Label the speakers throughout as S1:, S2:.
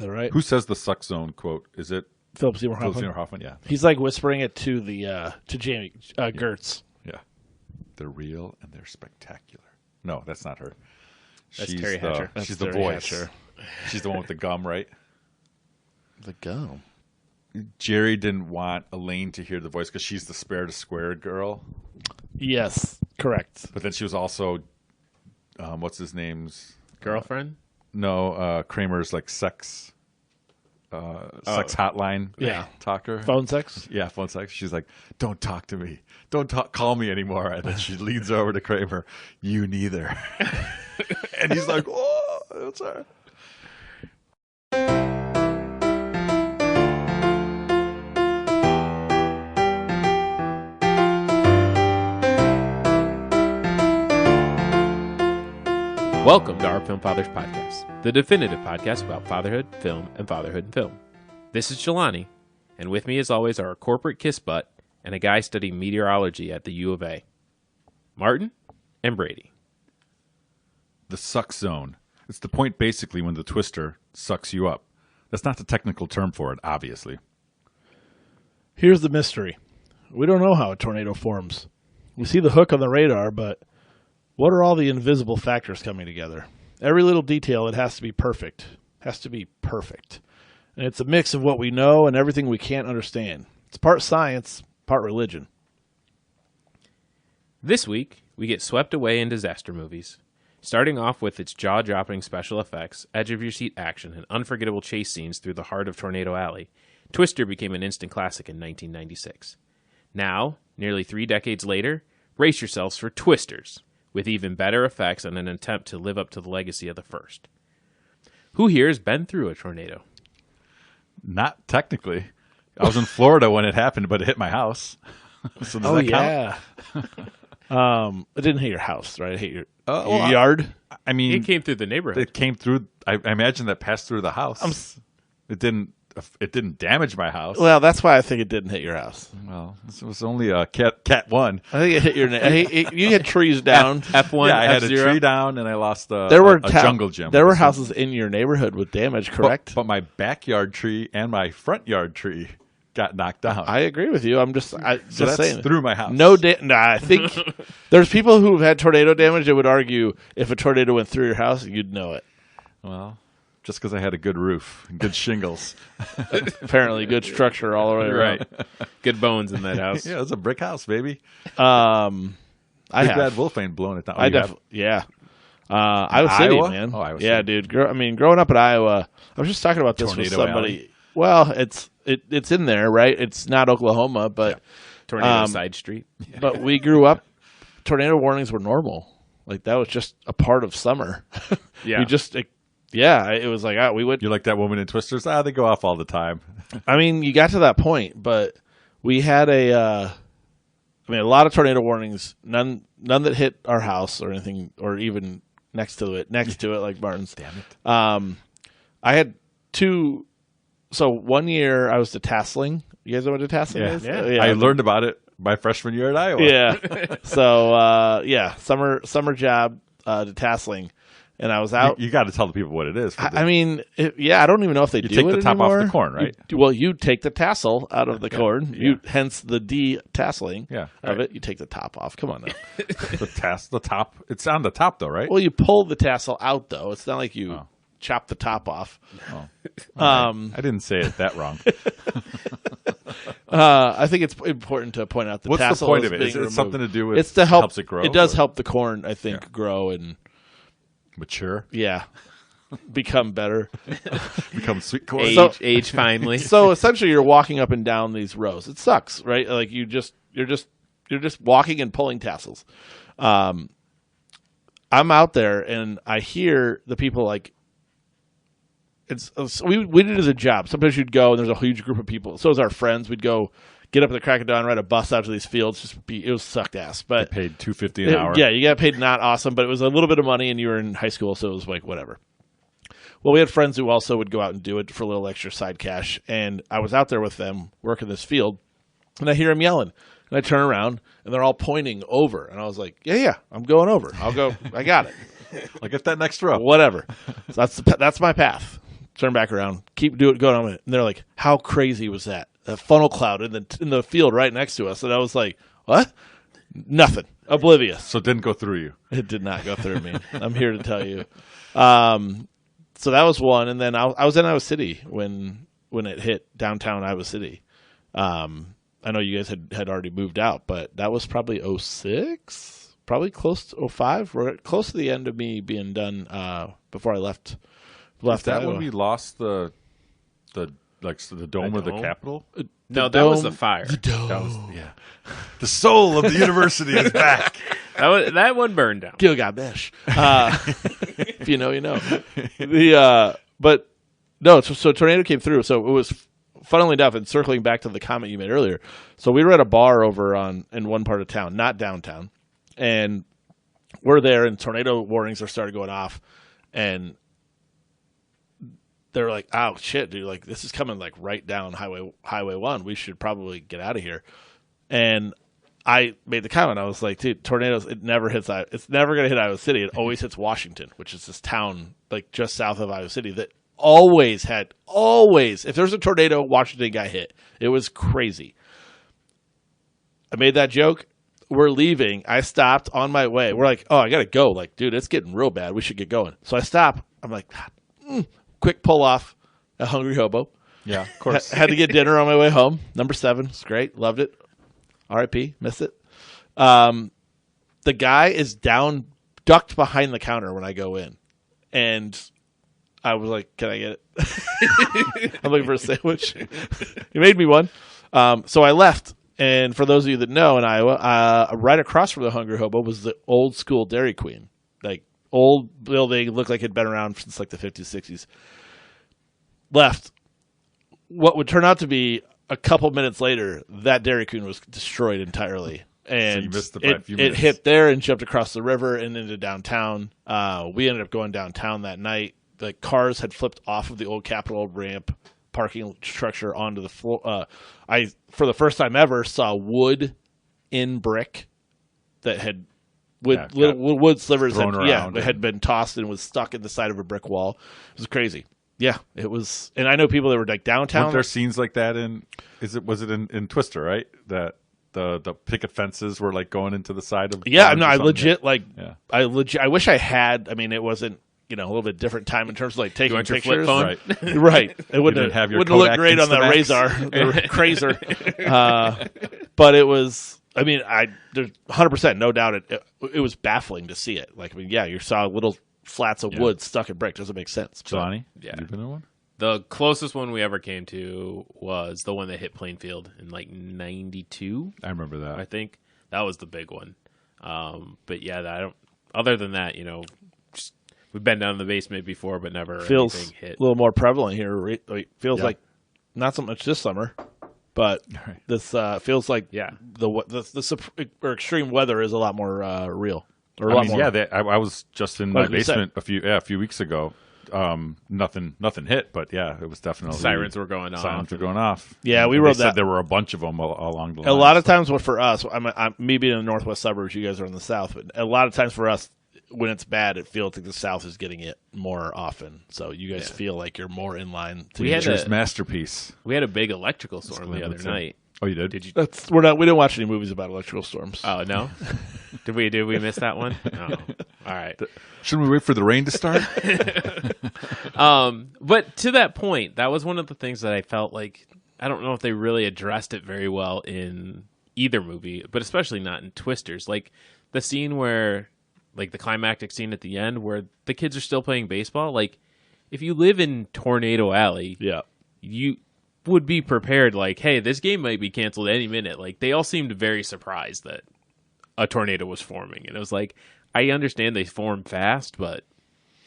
S1: All right.
S2: Who says the suck zone quote? Is it
S1: Philip Seymour
S2: Philip
S1: Hoffman.
S2: Seymour Hoffman? Yeah.
S1: He's like whispering it to to Jamie Gertz.
S2: Yeah. They're real and they're spectacular. No, that's not her.
S3: That's
S2: She's
S3: Terry Hatcher.
S2: She's
S1: That's
S2: the
S1: Terry
S2: voice.
S1: Hatcher.
S2: She's the one with the gum, right?
S1: The gum.
S2: Jerry didn't want Elaine to hear the voice because she's the spare to square girl.
S1: Yes, correct.
S2: But then she was also, what's his name's?
S3: Girlfriend?
S2: No, Kramer's like sex hotline
S1: Yeah.
S2: talker.
S1: Phone sex.
S2: Yeah, phone sex. She's like, don't talk to me. Don't call me anymore. And then she leans over to Kramer. You neither. And he's like, oh, that's all right.
S3: Welcome to Our Film Fathers Podcast, the definitive podcast about fatherhood, film, and fatherhood in film. This is Jelani, and with me as always are a corporate kiss butt and a guy studying meteorology at the U of A, Martin and Brady.
S2: The suck zone. It's the point basically when the twister sucks you up. That's not the technical term for it, obviously.
S1: Here's the mystery. We don't know how a tornado forms. We see the hook on the radar, but what are all the invisible factors coming together? Every little detail, it has to be perfect. Has to be perfect. And it's a mix of what we know and everything we can't understand. It's part science, part religion.
S3: This week, we get swept away in disaster movies. Starting off with its jaw-dropping special effects, edge-of-your-seat action, and unforgettable chase scenes through the heart of Tornado Alley, Twister became an instant classic in 1996. Now, nearly 3 decades later, brace yourselves for Twisters, with even better effects and an attempt to live up to the legacy of the first. Who here has been through a tornado?
S2: Not technically. I was in Florida when it happened, but it hit my house. So does that count?
S1: It didn't hit your house, right? It hit your
S2: well,
S1: yard.
S2: I mean,
S3: It came through the neighborhood.
S2: it came through. I imagine that passed through the house. It didn't. It didn't damage my house.
S1: Well, that's why I think it didn't hit your house.
S2: Well, this was only a cat one.
S1: I think it hit your. You had trees down.
S3: F1,
S2: Yeah, I had
S3: F0.
S2: a tree down, and I lost a jungle gym.
S1: There were houses in your neighborhood with damage, correct?
S2: But my backyard tree and my front yard tree got knocked down.
S1: I agree with you. I'm just
S2: so
S1: just
S2: that's
S1: saying.
S2: through my house.
S1: I think there's people who've had tornado damage that would argue if a tornado went through your house, you'd know it.
S2: Well, just because I had a good roof and good shingles.
S1: Apparently, good structure all the way around.
S3: Right. Good bones in that house.
S2: Yeah, it's a brick house, baby.
S1: I
S2: Big
S1: have.
S2: Bad Wolf ain't blowing it down.
S1: I Iowa City,
S2: Iowa?
S1: man.
S2: Oh, Iowa
S1: yeah,
S2: City.
S1: dude. Growing up in Iowa, I was just talking about this with
S2: Tornado
S1: somebody.
S2: Alley.
S1: Well, it's in there, right? It's not Oklahoma, but
S3: Tornado side street.
S1: but we grew up. Tornado warnings were normal. Like that was just a part of summer.
S3: Yeah.
S1: It was like we went.
S2: You're like that woman in Twisters. They go off all the time.
S1: I mean, you got to that point, but we had a lot of tornado warnings. None that hit our house or anything, or even next to it, like Martin's.
S2: Damn it.
S1: I had two. So one year I was to tasseling. You guys know what a tasseling is?
S3: Yeah.
S2: I learned about it my freshman year at Iowa.
S1: Yeah. So summer job to tasseling, and I was out.
S2: You got to tell the people what it is.
S1: I mean, I don't even know if they do
S2: take the
S1: it
S2: top
S1: anymore.
S2: off the corn, right?
S1: You take the tassel out of the corn.
S2: Yeah.
S1: Hence the detasseling
S2: Yeah.
S1: of it. You take the top off. Come on now.
S2: the top. It's on the top though, right?
S1: Well, you pull the tassel out though. It's not like you chop the top off.
S2: Oh. I didn't say it that wrong.
S1: I think it's important to point out the
S2: What's the
S1: tassel
S2: point
S1: is
S2: of it?
S1: being
S2: Is it
S1: removed.
S2: something to do with?
S1: It's to help.
S2: Helps it grow.
S1: It does
S2: or
S1: help the corn, I think, grow and
S2: mature,
S1: become better.
S2: become sweet corn.
S3: Age finally.
S1: So essentially, you're walking up and down these rows. It sucks, right? Like you're just walking and pulling tassels. I'm out there and I hear the people like. We did it as a job. Sometimes you'd go and there's a huge group of people. So as our friends, we'd go get up at the crack of dawn, ride a bus out to these fields. It was sucked ass, but
S2: paid $2.50 an hour.
S1: Yeah, you got paid not awesome, but it was a little bit of money, and you were in high school, so it was like whatever. Well, we had friends who also would go out and do it for a little extra side cash, and I was out there with them working this field, and I hear them yelling, and I turn around, and they're all pointing over, and I was like, yeah, I'm going over. I'll go. I got it.
S2: Like get that next row.
S1: Whatever. So that's my path. turn back around, keep going on with it. And they're like, how crazy was that? A funnel cloud in the field right next to us. And I was like, what? Nothing. Oblivious.
S2: So it didn't go through you.
S1: It did not go through me. I'm here to tell you. So that was one. And then I was in Iowa City when it hit downtown Iowa City. I know you guys had already moved out, but that was probably 06, probably close to 05. We're close to the end of me being done before I left
S2: Is that
S1: Iowa.
S2: when we lost the dome of the
S3: dome?
S2: Capitol?
S3: No, that was the fire.
S1: The dome.
S2: That was, yeah. The soul of the university is back.
S3: That one burned down.
S1: Gilgamesh. If you know, you know. But no, so tornado came through. So it was, funnily enough, and circling back to the comment you made earlier. So we were at a bar over in one part of town, not downtown, and we're there, and tornado warnings are started going off, and they're like, "Oh shit, dude! Like this is coming like right down Highway 1. We should probably get out of here." And I made the comment. I was like, "Dude, tornadoes. It never hits. It's never going to hit Iowa City. It always hits Washington, which is this town like just south of Iowa City that always. If there's a tornado, Washington got hit. It was crazy." I made that joke. We're leaving. I stopped on my way. We're like, "Oh, I got to go. Like, dude, it's getting real bad. We should get going." So I stop. I'm like, quick pull off a Hungry Hobo.
S2: Yeah, of course.
S1: Had to get dinner on my way home. Number 7. It's great. Loved it. RIP. Missed it. The guy is ducked behind the counter when I go in. And I was like, "Can I get it?" I'm looking for a sandwich. He made me one. So I left. And for those of you that know, in Iowa, right across from the Hungry Hobo was the old school Dairy Queen. Like, old building, looked like it had been around since like the 50s, 60s. Left. What would turn out to be a couple minutes later, that Dairy Queen was destroyed entirely. And
S2: So you missed it by a few
S1: it
S2: minutes.
S1: hit there and jumped across the river and into downtown. We ended up going downtown that night. The cars had flipped off of the old Capitol ramp parking structure onto the floor. I, for the first time ever, saw wood in brick that had wood slivers
S2: thrown around
S1: that had been tossed and was stuck in the side of a brick wall. It was crazy. Yeah, it was. And I know people that were like downtown.
S2: Weren't there scenes like that was it in Twister, right? That the picket fences were like going into the side of
S1: Yeah,
S2: cars
S1: no,
S2: or
S1: I
S2: something?
S1: legit
S2: Yeah.
S1: I wish I had. I mean, it wasn't, a little bit different time in terms of like taking
S3: want your
S1: pictures.
S3: flip phone?
S2: Right.
S1: Right. It wouldn't
S2: didn't have your
S1: wouldn't look
S2: Kodak
S1: great on the
S2: Instamax?
S1: the Crazer. But it was. I mean, there's 100% no doubt it was baffling to see it. Like, I mean, yeah, you saw little flats of wood stuck in brick. Doesn't make sense. But-
S2: Johnny,
S3: Yeah.
S2: you been in one?
S3: The closest one we ever came to was the one that hit Plainfield in like 92,
S2: I remember that.
S3: I think. That was the big one. But yeah, I don't. Other than that, just, we've been down in the basement before, but never
S1: feels
S3: anything hit.
S1: a little more prevalent here. Feels
S2: Yeah.
S1: like not so much this summer, but
S2: Right.
S1: this feels like
S3: Yeah.
S1: the extreme weather is a lot more real. Or a
S2: I
S1: lot
S2: mean,
S1: more.
S2: yeah, I was just in my
S1: Like you said.
S2: basement a few weeks ago. Nothing hit, but yeah, it was definitely
S3: Sirens were going off.
S2: Sirens were going off.
S1: Yeah,
S2: And
S1: we
S2: they
S1: rode
S2: said
S1: that.
S2: there were a bunch of them along the line.
S1: A lot of times, for us, I'm me being in the northwest suburbs, you guys are in the south. But a lot of times for us, when it's bad, it feels like the south is getting it more often. So you guys feel like you're more in line.
S3: We had
S2: Nature's
S3: a-
S2: masterpiece.
S3: We had a big electrical storm the other
S2: Clemson.
S3: night.
S2: Oh, you did?
S3: Did you?
S1: We didn't watch any movies about electrical storms.
S3: Oh no. Did we miss that one? Oh, all right.
S2: Shouldn't we wait for the rain to start?
S3: But to that point, that was one of the things that I felt like I don't know if they really addressed it very well in either movie, but especially not in Twisters. Like the scene where, like the climactic scene at the end where the kids are still playing baseball. Like if you live in Tornado Alley,
S1: Yeah.
S3: you would be prepared. Like, hey, this game might be canceled any minute. Like they all seemed very surprised that a tornado was forming, and it was like I understand they form fast, but it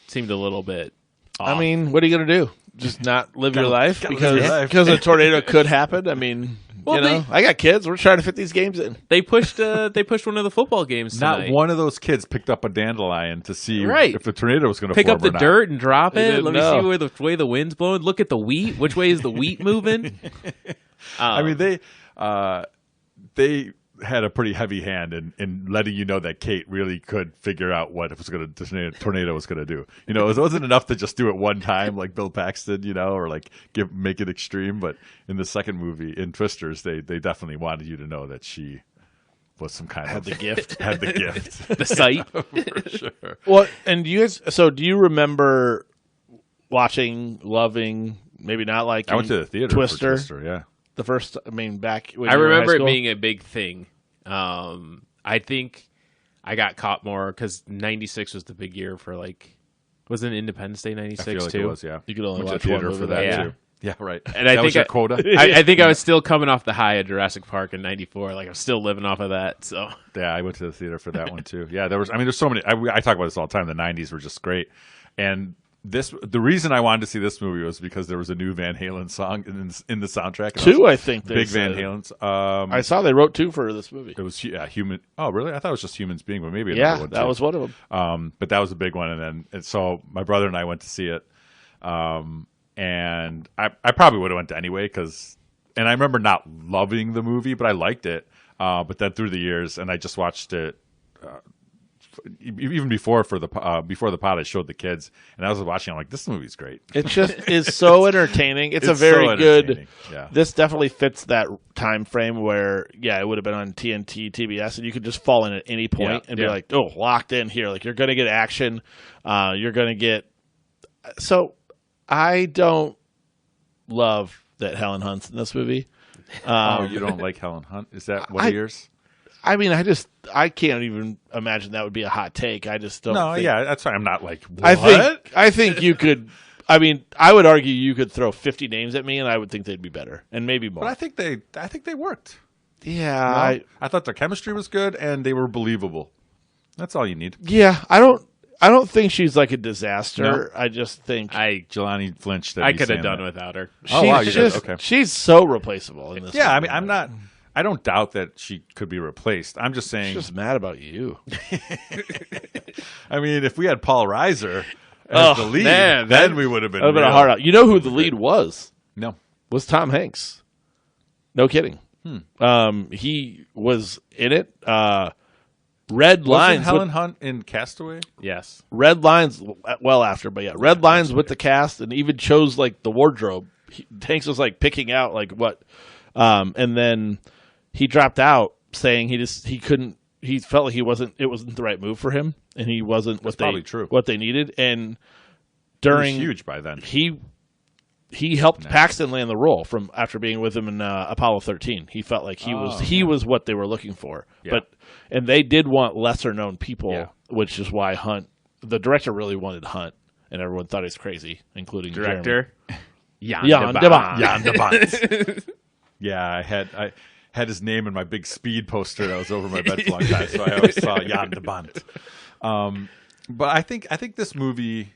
S3: seemed a little bit off.
S1: I mean, what are you going to do? Just not live your life
S2: gotta live your life.
S1: because a tornado could happen? I mean,
S3: Well,
S1: I got kids. We're trying to fit these games in.
S3: They pushed one of the football games
S2: Not
S3: tonight.
S2: one of those kids picked up a dandelion to see
S3: Right.
S2: if the tornado was going to
S3: Pick
S2: form
S3: up the
S2: or not.
S3: dirt and drop
S1: They
S3: it.
S1: didn't
S3: Let me
S1: know.
S3: see where the way the wind's blowing. Look at the wheat. Which way is the wheat moving?
S2: I mean, had a pretty heavy hand in letting you know that Kate really could figure out what it was going to tornado was going to do. You know, it wasn't enough to just do it one time like Bill Paxton, you know, or like make it extreme. But in the second movie, in Twisters, they definitely wanted you to know that she was some kind
S1: Had
S2: of
S1: the gift.
S2: had the gift.
S3: The sight.
S2: For sure.
S1: Well, and do you guys? So, do you remember watching, loving, maybe not liking?
S2: I went to the theater
S1: Twister.
S2: for Twister, yeah.
S1: The first, I mean, back when
S3: I
S1: you were in high
S3: remember it
S1: school?
S3: being a big thing. I think I got caught more because 96 was the big year for like, wasn't Independence Day
S2: I
S3: 96
S2: feel like
S3: too?
S2: it was, yeah.
S1: You could only
S2: Went to
S1: watch
S2: the theater
S1: one
S2: for
S1: movie
S2: that
S3: that
S2: too. Yeah, right.
S3: And
S2: that
S3: I
S2: was
S3: think
S2: your quota.
S3: I think I was still coming off the high of Jurassic Park in 94. Like I was still living off of that. So
S2: Yeah, I went to the theater for that one too. Yeah, there's so many. I talk about this all the time. The '90s were just great, and the reason I wanted to see this movie was because there was a new Van Halen song in the soundtrack. And
S1: Two,
S2: also
S1: I think. They
S2: big
S1: said.
S2: Van Halen's.
S1: I saw they wrote two for this movie.
S2: It was human. Oh, really? I thought it was just Humans Being, but maybe
S1: Yeah,
S2: another one
S1: that
S2: too.
S1: was one of them.
S2: But that was a big one, and so my brother and I went to see it, and I probably would have went anyway and I remember not loving the movie, but I liked it. But then through the years, and I just watched it. Even before the pod, I showed the kids, and I was watching. I'm like, this movie's great.
S1: It just is so entertaining. It's a
S2: It's
S1: very
S2: so
S1: good.
S2: entertaining. Yeah.
S1: This definitely fits that time frame where, yeah, it would have been on TNT, TBS, and you could just fall in at any point
S2: Yeah,
S1: and be
S3: yeah.
S1: like, oh, locked in here. Like, you're going to get action. You're going to get. So, I don't love that Helen Hunt's in this movie.
S2: Oh, you don't like Helen Hunt? Is that one
S1: I-
S2: of yours?
S1: I mean, I can't even imagine that would be a hot take. I just don't.
S2: No,
S1: think,
S2: yeah, that's why I'm not like. What?
S1: I think you could. I mean, I would argue you could throw 50 names at me, and I would think they'd be better, and maybe more.
S2: But I think they worked.
S1: Yeah,
S2: You know? I thought their chemistry was good and they were believable. That's all you need.
S1: I don't think she's like a disaster. I just think
S2: Jelani flinched.
S3: I could have done without her.
S2: Oh, wow, you did?
S1: just,
S2: Okay.
S1: she's so replaceable in this.
S2: Yeah, I
S1: movie.
S2: mean, I don't doubt that she could be replaced. I'm just saying.
S1: She's just mad about you.
S2: I mean, if we had Paul Reiser as the lead,
S3: man,
S2: then we would have been.
S1: That would have been a
S2: real-
S1: hard out. You know who the lead was?
S2: No,
S1: Was Tom Hanks. No kidding. He was in it. Red
S2: wasn't
S1: lines.
S2: Helen Hunt in Castaway?
S3: Yes.
S1: Red lines well after, but yeah, red lines with the cast, and even chose like the wardrobe. Hanks was like picking out like what, and then he dropped out saying he couldn't. He felt like it wasn't the right move for him, and he wasn't
S2: probably true.
S1: what they needed. And
S2: He was
S1: during
S2: huge by then.
S1: he helped Paxton land the role from after being with him in Apollo 13. He felt like he was what they were looking for.
S2: Yeah.
S1: And they did want lesser known people,
S2: Yeah.
S1: which is why the director really wanted Hunt, and everyone thought he was crazy, including Jeremy.
S3: Director.
S1: Jan de Bont.
S2: Jan de Bont. Yeah, I had his name in my big Speed poster that was over my bed for a long time, so I always saw Jan de Bont. But I think this movie,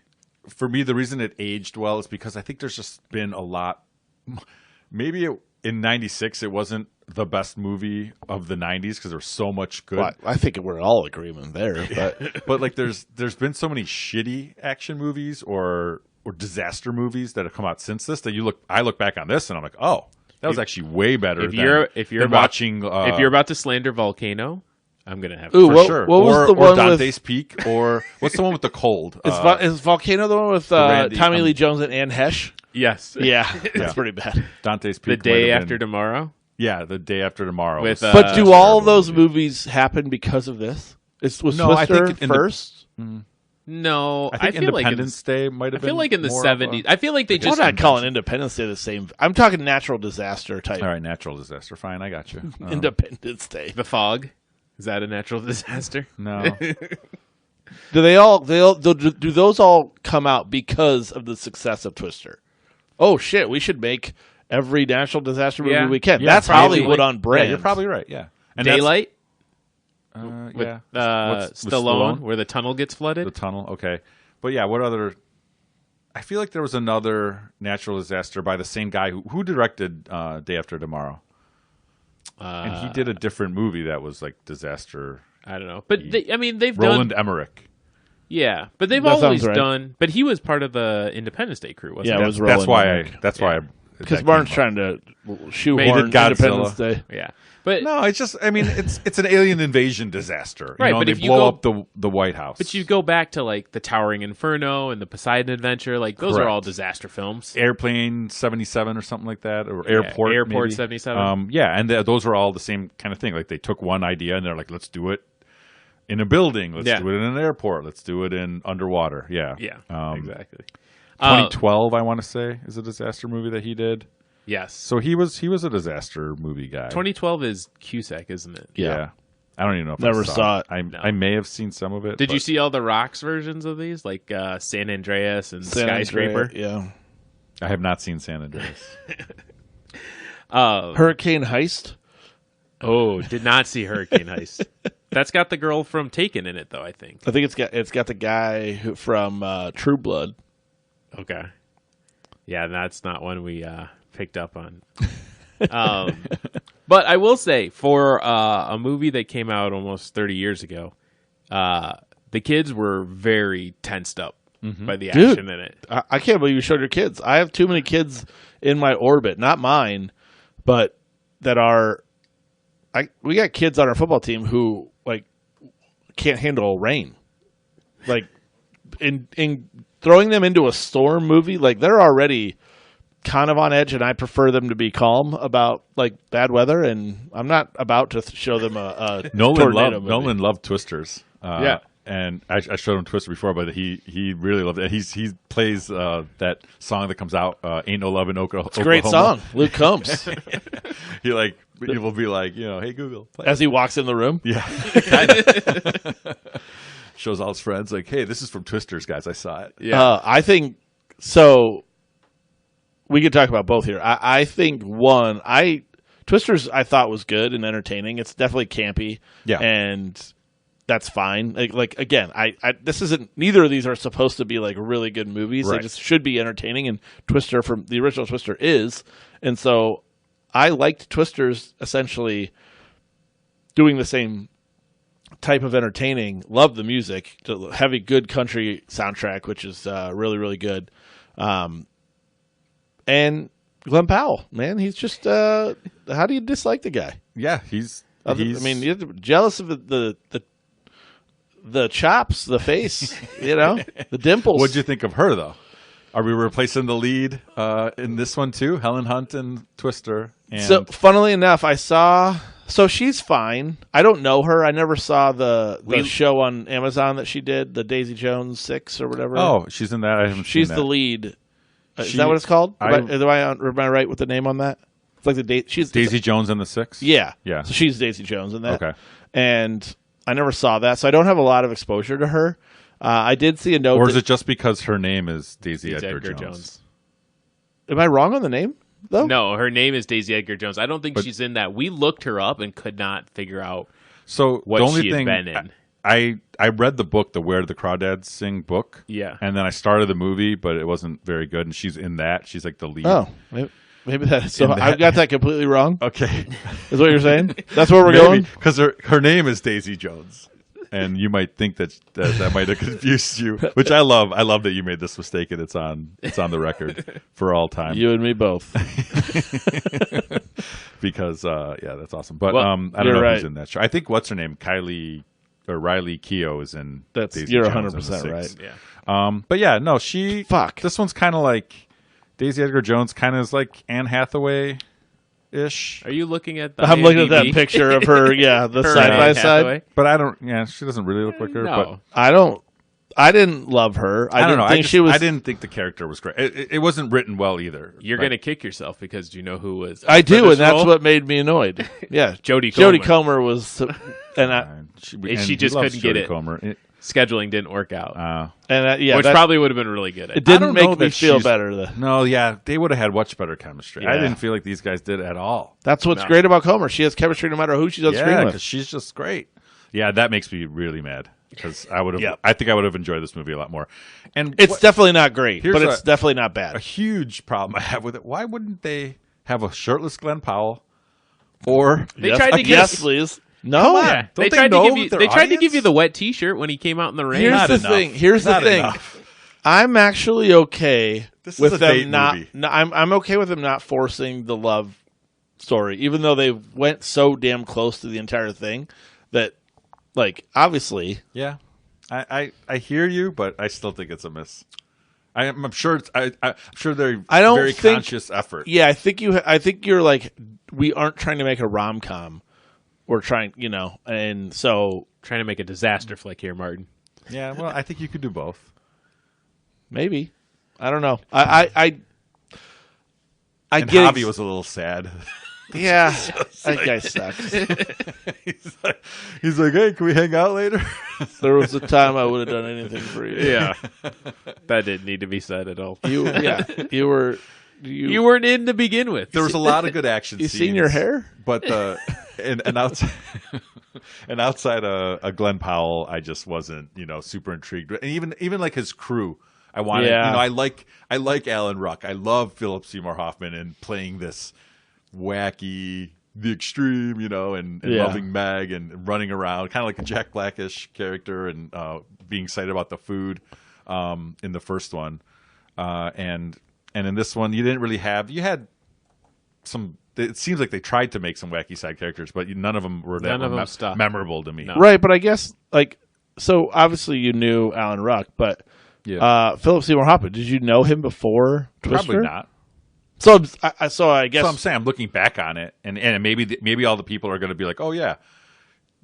S2: for me, the reason it aged well is because I think there's just been a lot. Maybe in '96 it wasn't the best movie of the '90s because there was so much good.
S1: Well, I think we're all agreement there, but
S2: But like, there's been so many shitty action movies or disaster movies that have come out since this that I look back on this and I'm like, oh, that was actually way better.
S3: If you're
S2: than watching,
S3: if you're about to slander Volcano, I'm gonna have.
S1: Ooh,
S2: for
S1: what-
S2: sure,
S1: what was
S2: or,
S1: the
S2: or
S1: one
S2: Dante's Peak, or what's the one with the cold?
S1: is Volcano the one with
S2: Randy-
S1: Tommy Lee Jones and Anne Hesh?
S3: Yes.
S1: Yeah,
S2: Yeah.
S1: that's pretty bad.
S2: Dante's
S3: The
S2: Peak.
S3: Day
S2: might have
S3: After
S2: been-
S3: Tomorrow.
S2: yeah, the day after tomorrow.
S3: With,
S2: was-
S1: But do
S2: terrible
S1: all those
S2: movie.
S1: movies happen because of this? Was
S2: No, I
S1: Twister
S2: think in the-
S1: first?
S3: No,
S2: I think
S3: feel like
S2: Independence Day might have
S3: I
S2: been.
S3: feel like in the
S2: more of a-
S3: 70s. I feel like they
S1: We're
S3: just
S1: not calling Independence Day the same. I'm talking natural disaster type.
S2: All right, natural disaster. Fine, I got you.
S1: Independence Day.
S3: the fog. Is that a natural disaster?
S2: No,
S1: Do do those all come out because of the success of Twister? Oh shit, we should make every natural disaster movie
S3: Yeah.
S1: we can.
S2: Yeah,
S1: That's
S2: probably.
S1: Hollywood on brand.
S2: Yeah, you're probably right. Yeah, and that's-
S3: Daylight
S2: yeah,
S3: with Stallone, where the tunnel gets flooded.
S2: the tunnel. Okay, but yeah, what other? I feel like there was another natural disaster by the same guy who directed Day After Tomorrow, and he did a different movie that was like disaster.
S3: I don't know, but they've
S2: Roland
S3: done.
S2: Emmerich.
S3: Yeah, but they've
S1: That sounds
S3: always
S1: right.
S3: done. But he was part of the Independence Day crew, wasn't
S1: Yeah,
S3: he?
S1: it was
S2: That's
S1: Roland
S2: why
S1: Emmerich.
S2: That's why
S1: because
S2: that
S1: Martin's
S2: came up.
S1: trying to shoehorn
S2: Godzilla.
S1: Independence Day.
S3: Yeah, but
S2: No, it's just. I mean, it's an alien invasion disaster.
S3: Right,
S2: You know,
S3: but
S2: they
S3: if you
S2: blow
S3: go-
S2: up the White House.
S3: but you go back to like the Towering Inferno and the Poseidon Adventure, like those are
S2: Correct.
S3: all disaster films.
S2: Airplane 77 or something like that, or Airport maybe.
S3: 77.
S2: Yeah, and those are all the same kind of thing. Like they took one idea and they're like, let's do it in a building. Let's
S3: Yeah.
S2: do it in an airport. Let's do it in underwater. Yeah.
S3: Yeah, exactly.
S2: 2012, I want to say, is a disaster movie that he did.
S3: Yes.
S2: So he was a disaster movie guy.
S3: 2012 is Cusack, isn't it?
S2: Yeah. I don't even know if
S1: Never
S2: I
S1: saw it.
S2: I may have seen some of it.
S3: Did you
S2: but
S3: see all the Rocks versions of these, like San Andreas and
S1: San
S3: Skyscraper?
S1: Andreas,
S2: I have not seen San Andreas.
S1: Hurricane Heist.
S3: Oh, did not see Hurricane Heist. That's got the girl from Taken in it, though. I think.
S1: I think it's got the guy from True Blood.
S3: Okay. Yeah, that's not one we picked up on. But I will say, for a movie that came out almost 30 years ago, the kids were very tensed up by the
S1: Dude.
S3: action in it.
S1: I can't believe you showed your kids. I have too many kids in my orbit, not mine, but that are. We got kids on our football team who like can't handle rain. Like in throwing them into a storm movie, like they're already kind of on edge, and I prefer them to be calm about like bad weather. And I'm not about to show them a tornado movie.
S2: Nolan loved Twisters.
S3: Yeah.
S2: And I showed him Twister before, but he really loved it. He plays that song that comes out, "Ain't No Love in Oklahoma."
S1: It's a great song. Luke Combs
S2: He will be like, hey Google, play.
S1: as he walks in the room.
S2: Yeah, shows all his friends like, hey, this is from Twisters, guys. I saw it.
S3: Yeah.
S1: I think so. We could talk about both here. I think Twisters I thought was good and entertaining. It's definitely campy,
S2: Yeah.
S1: and that's fine. Like again, this isn't. Neither of these are supposed to be like really good movies.
S2: Right.
S1: They just should be entertaining. And Twister from the original Twister is, and so I liked Twisters essentially doing the same type of entertaining. Love the music, heavy good country soundtrack, which is really really good. And Glenn Powell, man, he's just how do you dislike the guy?
S2: Yeah,
S1: I mean, you're jealous of the chops, the face, the dimples.
S2: What'd you think of her though? Are we replacing the lead in this one too? Helen Hunt and Twister. And
S1: So, funnily enough, so she's fine. I don't know her. I never saw the show on Amazon that she did, the Daisy Jones 6 or whatever.
S2: oh, she's in that. I haven't
S1: she's
S2: seen
S1: the
S2: that.
S1: lead. Is
S2: She-
S1: that what it's called?
S2: I-
S1: Am I right with the name on that? It's like she's
S2: Daisy Jones and the Six.
S1: Yeah.
S2: Yeah.
S1: So she's Daisy Jones in that.
S2: Okay.
S1: And I never saw that, so I don't have a lot of exposure to her. I did see a note.
S2: Or is it just because her name is Daisy
S3: It's
S2: Edgar Jones?
S1: Am I wrong on the name, though?
S3: No, her name is Daisy Edgar Jones. I don't think she's in that. We looked her up and could not figure out
S2: So
S3: what
S2: the only
S3: she had
S2: thing
S3: been in.
S2: I read the book, the Where the Crawdads Sing book.
S3: Yeah.
S2: And then I started the movie, but it wasn't very good. And she's in that. She's like the lead.
S1: Oh, maybe that. So
S2: In that-
S1: I've got that completely wrong.
S2: Okay.
S1: Is what you're saying? That's where we're going.
S2: Because her name is Daisy Jones. And you might think that might have confused you, which I love. I love that you made this mistake and it's on the record for all time.
S1: You and me both.
S2: Because that's awesome. But
S1: Well,
S2: I don't
S1: you're
S2: know
S1: right.
S2: who's in that show. I think what's her name, Riley Keough is in. Daisy
S1: You're
S2: Jones and the
S1: 100%
S2: Six.
S1: right.
S3: Yeah.
S2: But yeah, no, she.
S1: Fuck.
S2: This one's kind of like Daisy Edgar Jones. Kind of is like Anne Hathaway ish.
S3: Are you looking at the
S1: I'm looking at that
S3: IMDb?
S1: picture of her. Yeah, the
S3: Her
S1: side
S3: and
S1: by
S3: Anne
S1: side.
S3: Hathaway?
S2: But I don't. Yeah, she doesn't really look like her.
S3: No.
S1: I didn't love her.
S2: I don't know.
S1: Think
S2: I didn't think the character was great. It wasn't written well either.
S3: You're
S2: But-
S3: going to kick yourself because do you know who was
S1: I
S3: for
S1: do,
S3: this
S1: and that's
S3: role?
S1: what made me annoyed. Yeah,
S3: Jodie
S1: Jodie
S3: Comer.
S1: Comer was, and
S3: She
S2: he
S3: just
S2: loves
S3: couldn't get
S2: Jodie
S3: it.
S2: Comer.
S3: scheduling didn't work out. Which
S1: that-
S3: probably would have been really good.
S1: it
S2: I
S1: didn't
S2: don't know
S1: make me
S2: that
S1: feel
S2: she's-
S1: better.
S2: No, yeah, they would have had much better chemistry. I
S1: Yeah.
S2: didn't feel like these guys did at all.
S1: That's what's
S3: No.
S1: great about Comer. She has chemistry no matter who she's on screen
S2: Yeah,
S1: with.
S2: because she's just great. Yeah, that makes me really mad because I would have.
S1: Yep.
S2: I think I would have enjoyed this movie a lot more. And
S1: It's
S2: what-
S1: definitely not great,
S2: Here's
S1: but it's
S2: a-
S1: definitely not
S2: a
S1: bad.
S2: huge problem I have with it. Why wouldn't they have a shirtless Glenn Powell? Or
S3: They tried to give-
S1: yes, please. No,
S2: Come on.
S3: Yeah,
S2: Don't
S3: they tried
S2: know
S3: to give you.
S2: their
S3: They tried to give
S2: audience?
S3: you the wet T-shirt when he came out in the rain.
S1: Here's
S2: Not
S1: the
S2: enough.
S1: thing. Here's the
S2: Not
S1: thing.
S2: enough.
S1: I'm actually okay
S2: This is
S1: with
S2: a
S1: them
S2: date
S1: not.
S2: movie.
S1: No, I'm okay with them not forcing the love story, even though they went so damn close to the entire thing that, like, obviously,
S2: Yeah, I hear you, but I still think it's a miss. I'm sure I'm sure they're
S1: I don't
S2: very
S1: think-
S2: conscious effort.
S1: yeah, I think you're like, we aren't trying to make a rom-com. We're trying, and so
S3: Trying to make a disaster flick here, Martin.
S2: Yeah, well, I think you could do both.
S1: maybe I don't know. I
S2: And
S1: get
S2: Javi was a little sad.
S1: yeah. That guy sucks.
S2: he's like, hey, can we hang out later?
S1: There was a time I would have done anything for you.
S3: Yeah. That didn't need to be said at all.
S1: You were.
S3: You weren't in to begin with.
S2: There was a lot of good action
S1: You
S2: scenes.
S1: seen your hair?
S2: But and outside and outside Glenn Powell, I just wasn't super intrigued. And even like his crew, I wanted.
S1: Yeah.
S2: I like Alan Ruck. I love Philip Seymour Hoffman and playing this wacky, the extreme, and
S1: Yeah.
S2: loving Meg and running around, kind of like a Jack Blackish character, and being excited about the food in the first one, and in this one you didn't really have. You had some. It seems like they tried to make some wacky side characters, but none of them were
S3: None of them stuck.
S2: memorable to me.
S3: No.
S1: Right, but I guess so. Obviously, you knew Alan Ruck, but
S2: Yeah,
S1: Philip Seymour Hoffman. Did you know him before Twister?
S2: probably not.
S1: So I guess
S2: So I'm saying I'm looking back on it, and maybe all the people are going to be like, oh yeah,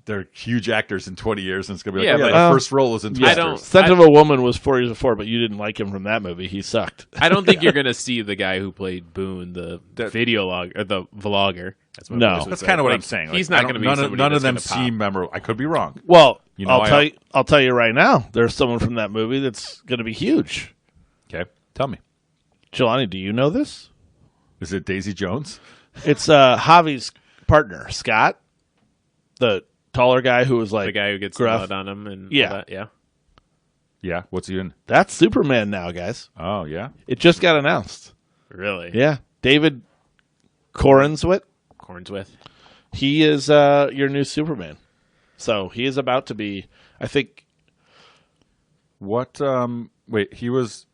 S2: they're huge actors in 20 years, and it's going to be like,
S3: Yeah,
S2: oh, yeah,
S3: but-
S2: the first role was in
S3: I
S2: Twister.
S3: don't-
S1: Scent of a Woman was 4 years before, but you didn't like him from that movie. He sucked.
S3: I don't think you're going to see the guy who played Boone, the
S2: That-
S3: video log or the vlogger. That's what
S1: No.
S3: I was
S2: That's
S3: say.
S2: kind of what
S3: Like,
S2: I'm saying.
S3: He's
S2: Like,
S3: not
S2: I
S3: going to
S2: don't-
S3: be somebody
S2: none of
S3: that's
S2: them
S3: gonna pop.
S2: seem memorable. I could be wrong.
S1: Well,
S2: You know,
S1: I'll tell you right now. There's someone from that movie that's going to be huge.
S2: Okay, tell me,
S1: Jelani, do you know this?
S2: is it Daisy Jones?
S1: It's Javi's partner, Scott, the taller guy who was like
S3: The guy who gets
S1: gruff.
S3: blood on him and
S1: Yeah.
S3: all that. Yeah.
S2: Yeah, what's he in?
S1: That's Superman now, guys.
S2: Oh yeah,
S1: It just got announced.
S3: Really?
S1: Yeah, David Corenswit.
S3: Cornswith.
S1: He is your new Superman. So he is about to be. I think.
S2: what? Wait, he was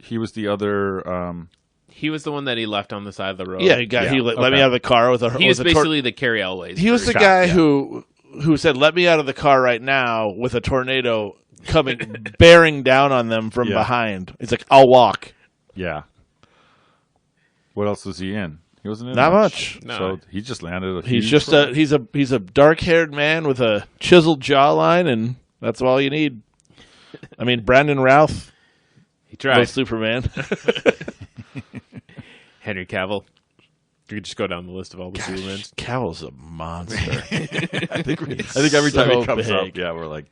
S2: the other.
S3: He was the one that he left on the side of the road.
S1: Yeah, he got.
S2: Yeah,
S1: He let
S2: okay.
S1: me out of the car with a.
S3: He was
S1: with a
S3: basically the Carrie Elways.
S1: He was the
S2: Scott,
S1: guy
S2: yeah.
S1: who said, "Let me out of the car right now," with a tornado coming bearing down on them from
S2: Yeah.
S1: behind. He's like, "I'll walk."
S2: Yeah. What else was he in? He wasn't in
S1: Not
S2: much.
S1: much.
S3: No.
S2: So he just landed. A
S1: He's
S2: huge
S1: just
S2: role.
S1: he's a dark-haired man with a chiseled jawline, and that's all you need. I mean, Brandon Routh
S3: He tried.
S1: was Superman.
S3: Henry Cavill. You could just go down the list of all the Supermans.
S1: Cavill's a monster.
S2: I think every time
S1: so
S2: he comes up,
S1: big.
S2: yeah, we're like,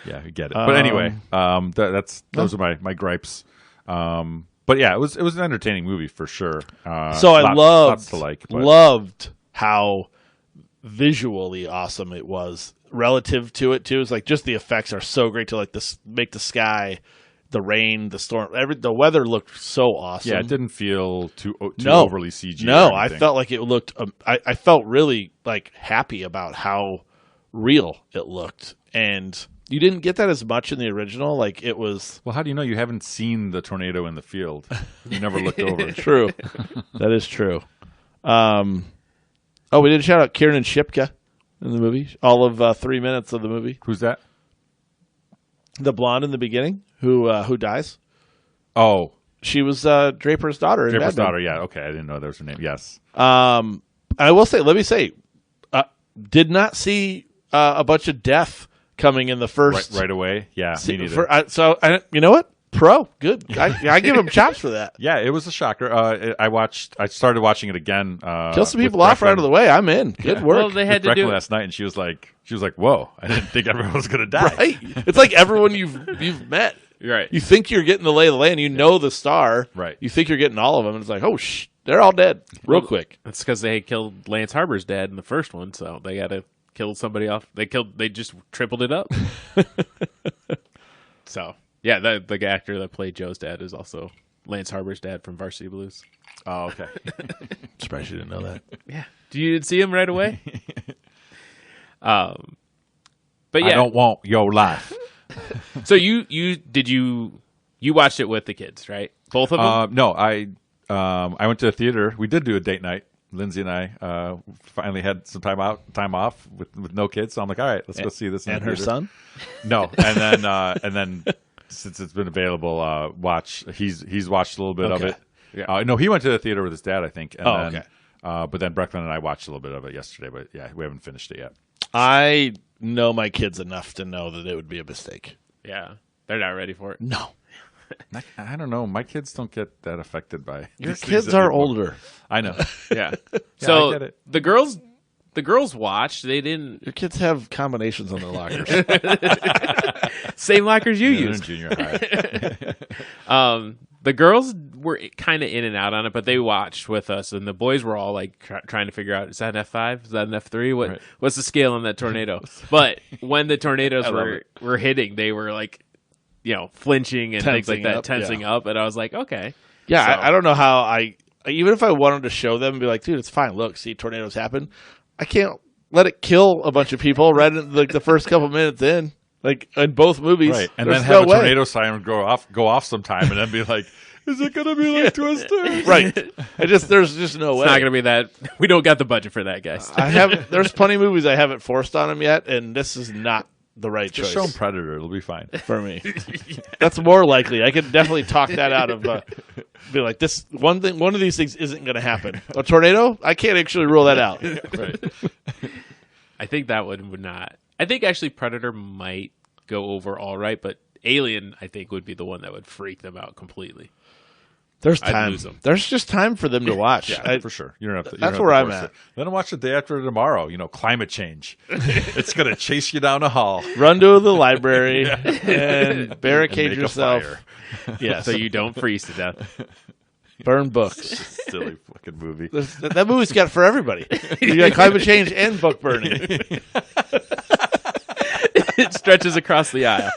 S2: yeah, we get it. But anyway, those are my gripes. But yeah, it was an entertaining movie for sure.
S1: So I
S2: lots to like. But
S1: loved how visually awesome it was relative to it too. It's like just the effects are so great to like this make the sky, the rain, the storm, the weather looked so awesome.
S2: yeah, it didn't feel too
S1: No.
S2: overly CG.
S1: No,
S2: or
S1: I
S2: anything.
S1: felt like it looked. I felt really like happy about how real it looked, and you didn't get that as much in the original. Like it was
S2: Well, how do you know you haven't seen the tornado in the field? You never looked over.
S1: true. That is true. Oh, we did shout out Kiernan Shipka in the movie. All of 3 minutes of the movie.
S2: Who's that?
S1: The blonde in the beginning who dies.
S2: Oh,
S1: She was Draper's daughter. in
S2: Draper's
S1: Mad Men.
S2: daughter. Yeah, okay, I didn't know that was her name. Yes.
S1: I will say, let me say, did not see a bunch of death coming in the first.
S2: Right away. Yeah, me neither.
S1: You know what? Pro, good. I give him chops for that.
S2: Yeah, it was a shocker. I started watching it again.
S1: Kill some people off right out of the way. I'm in. Good work.
S3: Well, they had to
S2: Brecken
S3: do it.
S2: last night, and she was like, "Whoa, I didn't think everyone was gonna die."
S1: Right? It's like everyone you've met.
S3: Right.
S1: You think you're getting the lay of the land. You know the star.
S2: Right.
S1: You think you're getting all of them, and it's like, oh, they're all dead real quick.
S3: That's because they had killed Lance Harbor's dad in the first one, so they got to kill somebody off. They just tripled it up. So yeah, the actor that played Joe's dad is also Lance Harbor's dad from Varsity Blues.
S2: Oh, okay.
S1: Surprised you didn't know that.
S3: Yeah, you didn't see him right away. But yeah,
S2: I don't want your life.
S3: So you watched it with the kids, right? Both of them.
S2: No, I went to the theater. We did do a date night. Lindsay and I finally had some time off with no kids. So I'm like, all right, let's go see this. In
S1: And
S2: the
S1: her
S2: theater.
S1: son?
S2: No, and then since it's been available, watch. He's watched a little bit of
S1: Okay.
S2: it.
S3: Yeah.
S2: No, he went to the theater with his dad, I think. And
S1: Oh,
S2: then,
S1: okay.
S2: But then Brecklin and I watched a little bit of it yesterday. But yeah, we haven't finished it yet.
S1: I know my kids enough to know that it would be a mistake.
S3: Yeah, they're not ready for it.
S1: No.
S2: I don't know. My kids don't get that affected by
S1: Your
S2: these things
S1: kids
S2: that
S1: are
S2: people-
S1: older.
S2: I know.
S3: Yeah.
S2: I
S3: So
S2: get it.
S3: the girls watched. They didn't
S1: Your kids have combinations on their lockers.
S3: same lockers you
S2: They're in
S3: use.
S2: junior high.
S3: The girls were kind of in and out on it, but they watched with us, and the boys were all like trying to figure out: is that an F5? Is that an F3? What's the scale on that tornado? But when the tornadoes were hitting, they were like, flinching and things like
S1: Tensing
S3: that,
S1: up,
S3: tensing
S1: yeah.
S3: up, and I was like, okay,
S1: Yeah,
S3: So-
S1: I don't know how even if I wanted to show them and be like, dude, it's fine. Look, see, tornadoes happen. I can't let it kill a bunch of people right in the first couple minutes in. Like in both movies.
S2: Right. And
S1: There's
S2: then have
S1: no
S2: a
S1: way.
S2: tornado siren go off sometime and then be like, is it going to be like Twister?
S1: Right. There's just no way.
S3: it's not going to be that. We don't got the budget for that, guys.
S1: There's plenty of movies I haven't forced on them yet, and this is not the right
S2: Just
S1: choice
S2: show them Predator. It'll be fine.
S1: for me. That's more likely. I could definitely talk that out of be like, this one of these things isn't going to happen. A tornado? I can't actually rule that out.
S2: Right.
S3: I think that one would not. I think actually Predator might go over all right, but Alien I think would be the one that would freak them out completely.
S1: There's
S3: I'd
S1: time.
S3: lose 'em.
S1: There's just time for them to watch.
S2: Yeah, for sure. You don't have to.
S1: That's where I'm at.
S2: Let them watch the day after tomorrow. Climate change. It's going to chase you down a hall.
S1: Run to the library and barricade
S2: Make a
S1: yourself.
S2: fire.
S1: Yes.
S3: So you don't freeze to death.
S1: Burn books.
S2: Silly fucking movie.
S1: That movie's got for everybody. You got climate change and book burning.
S3: It stretches across the aisle.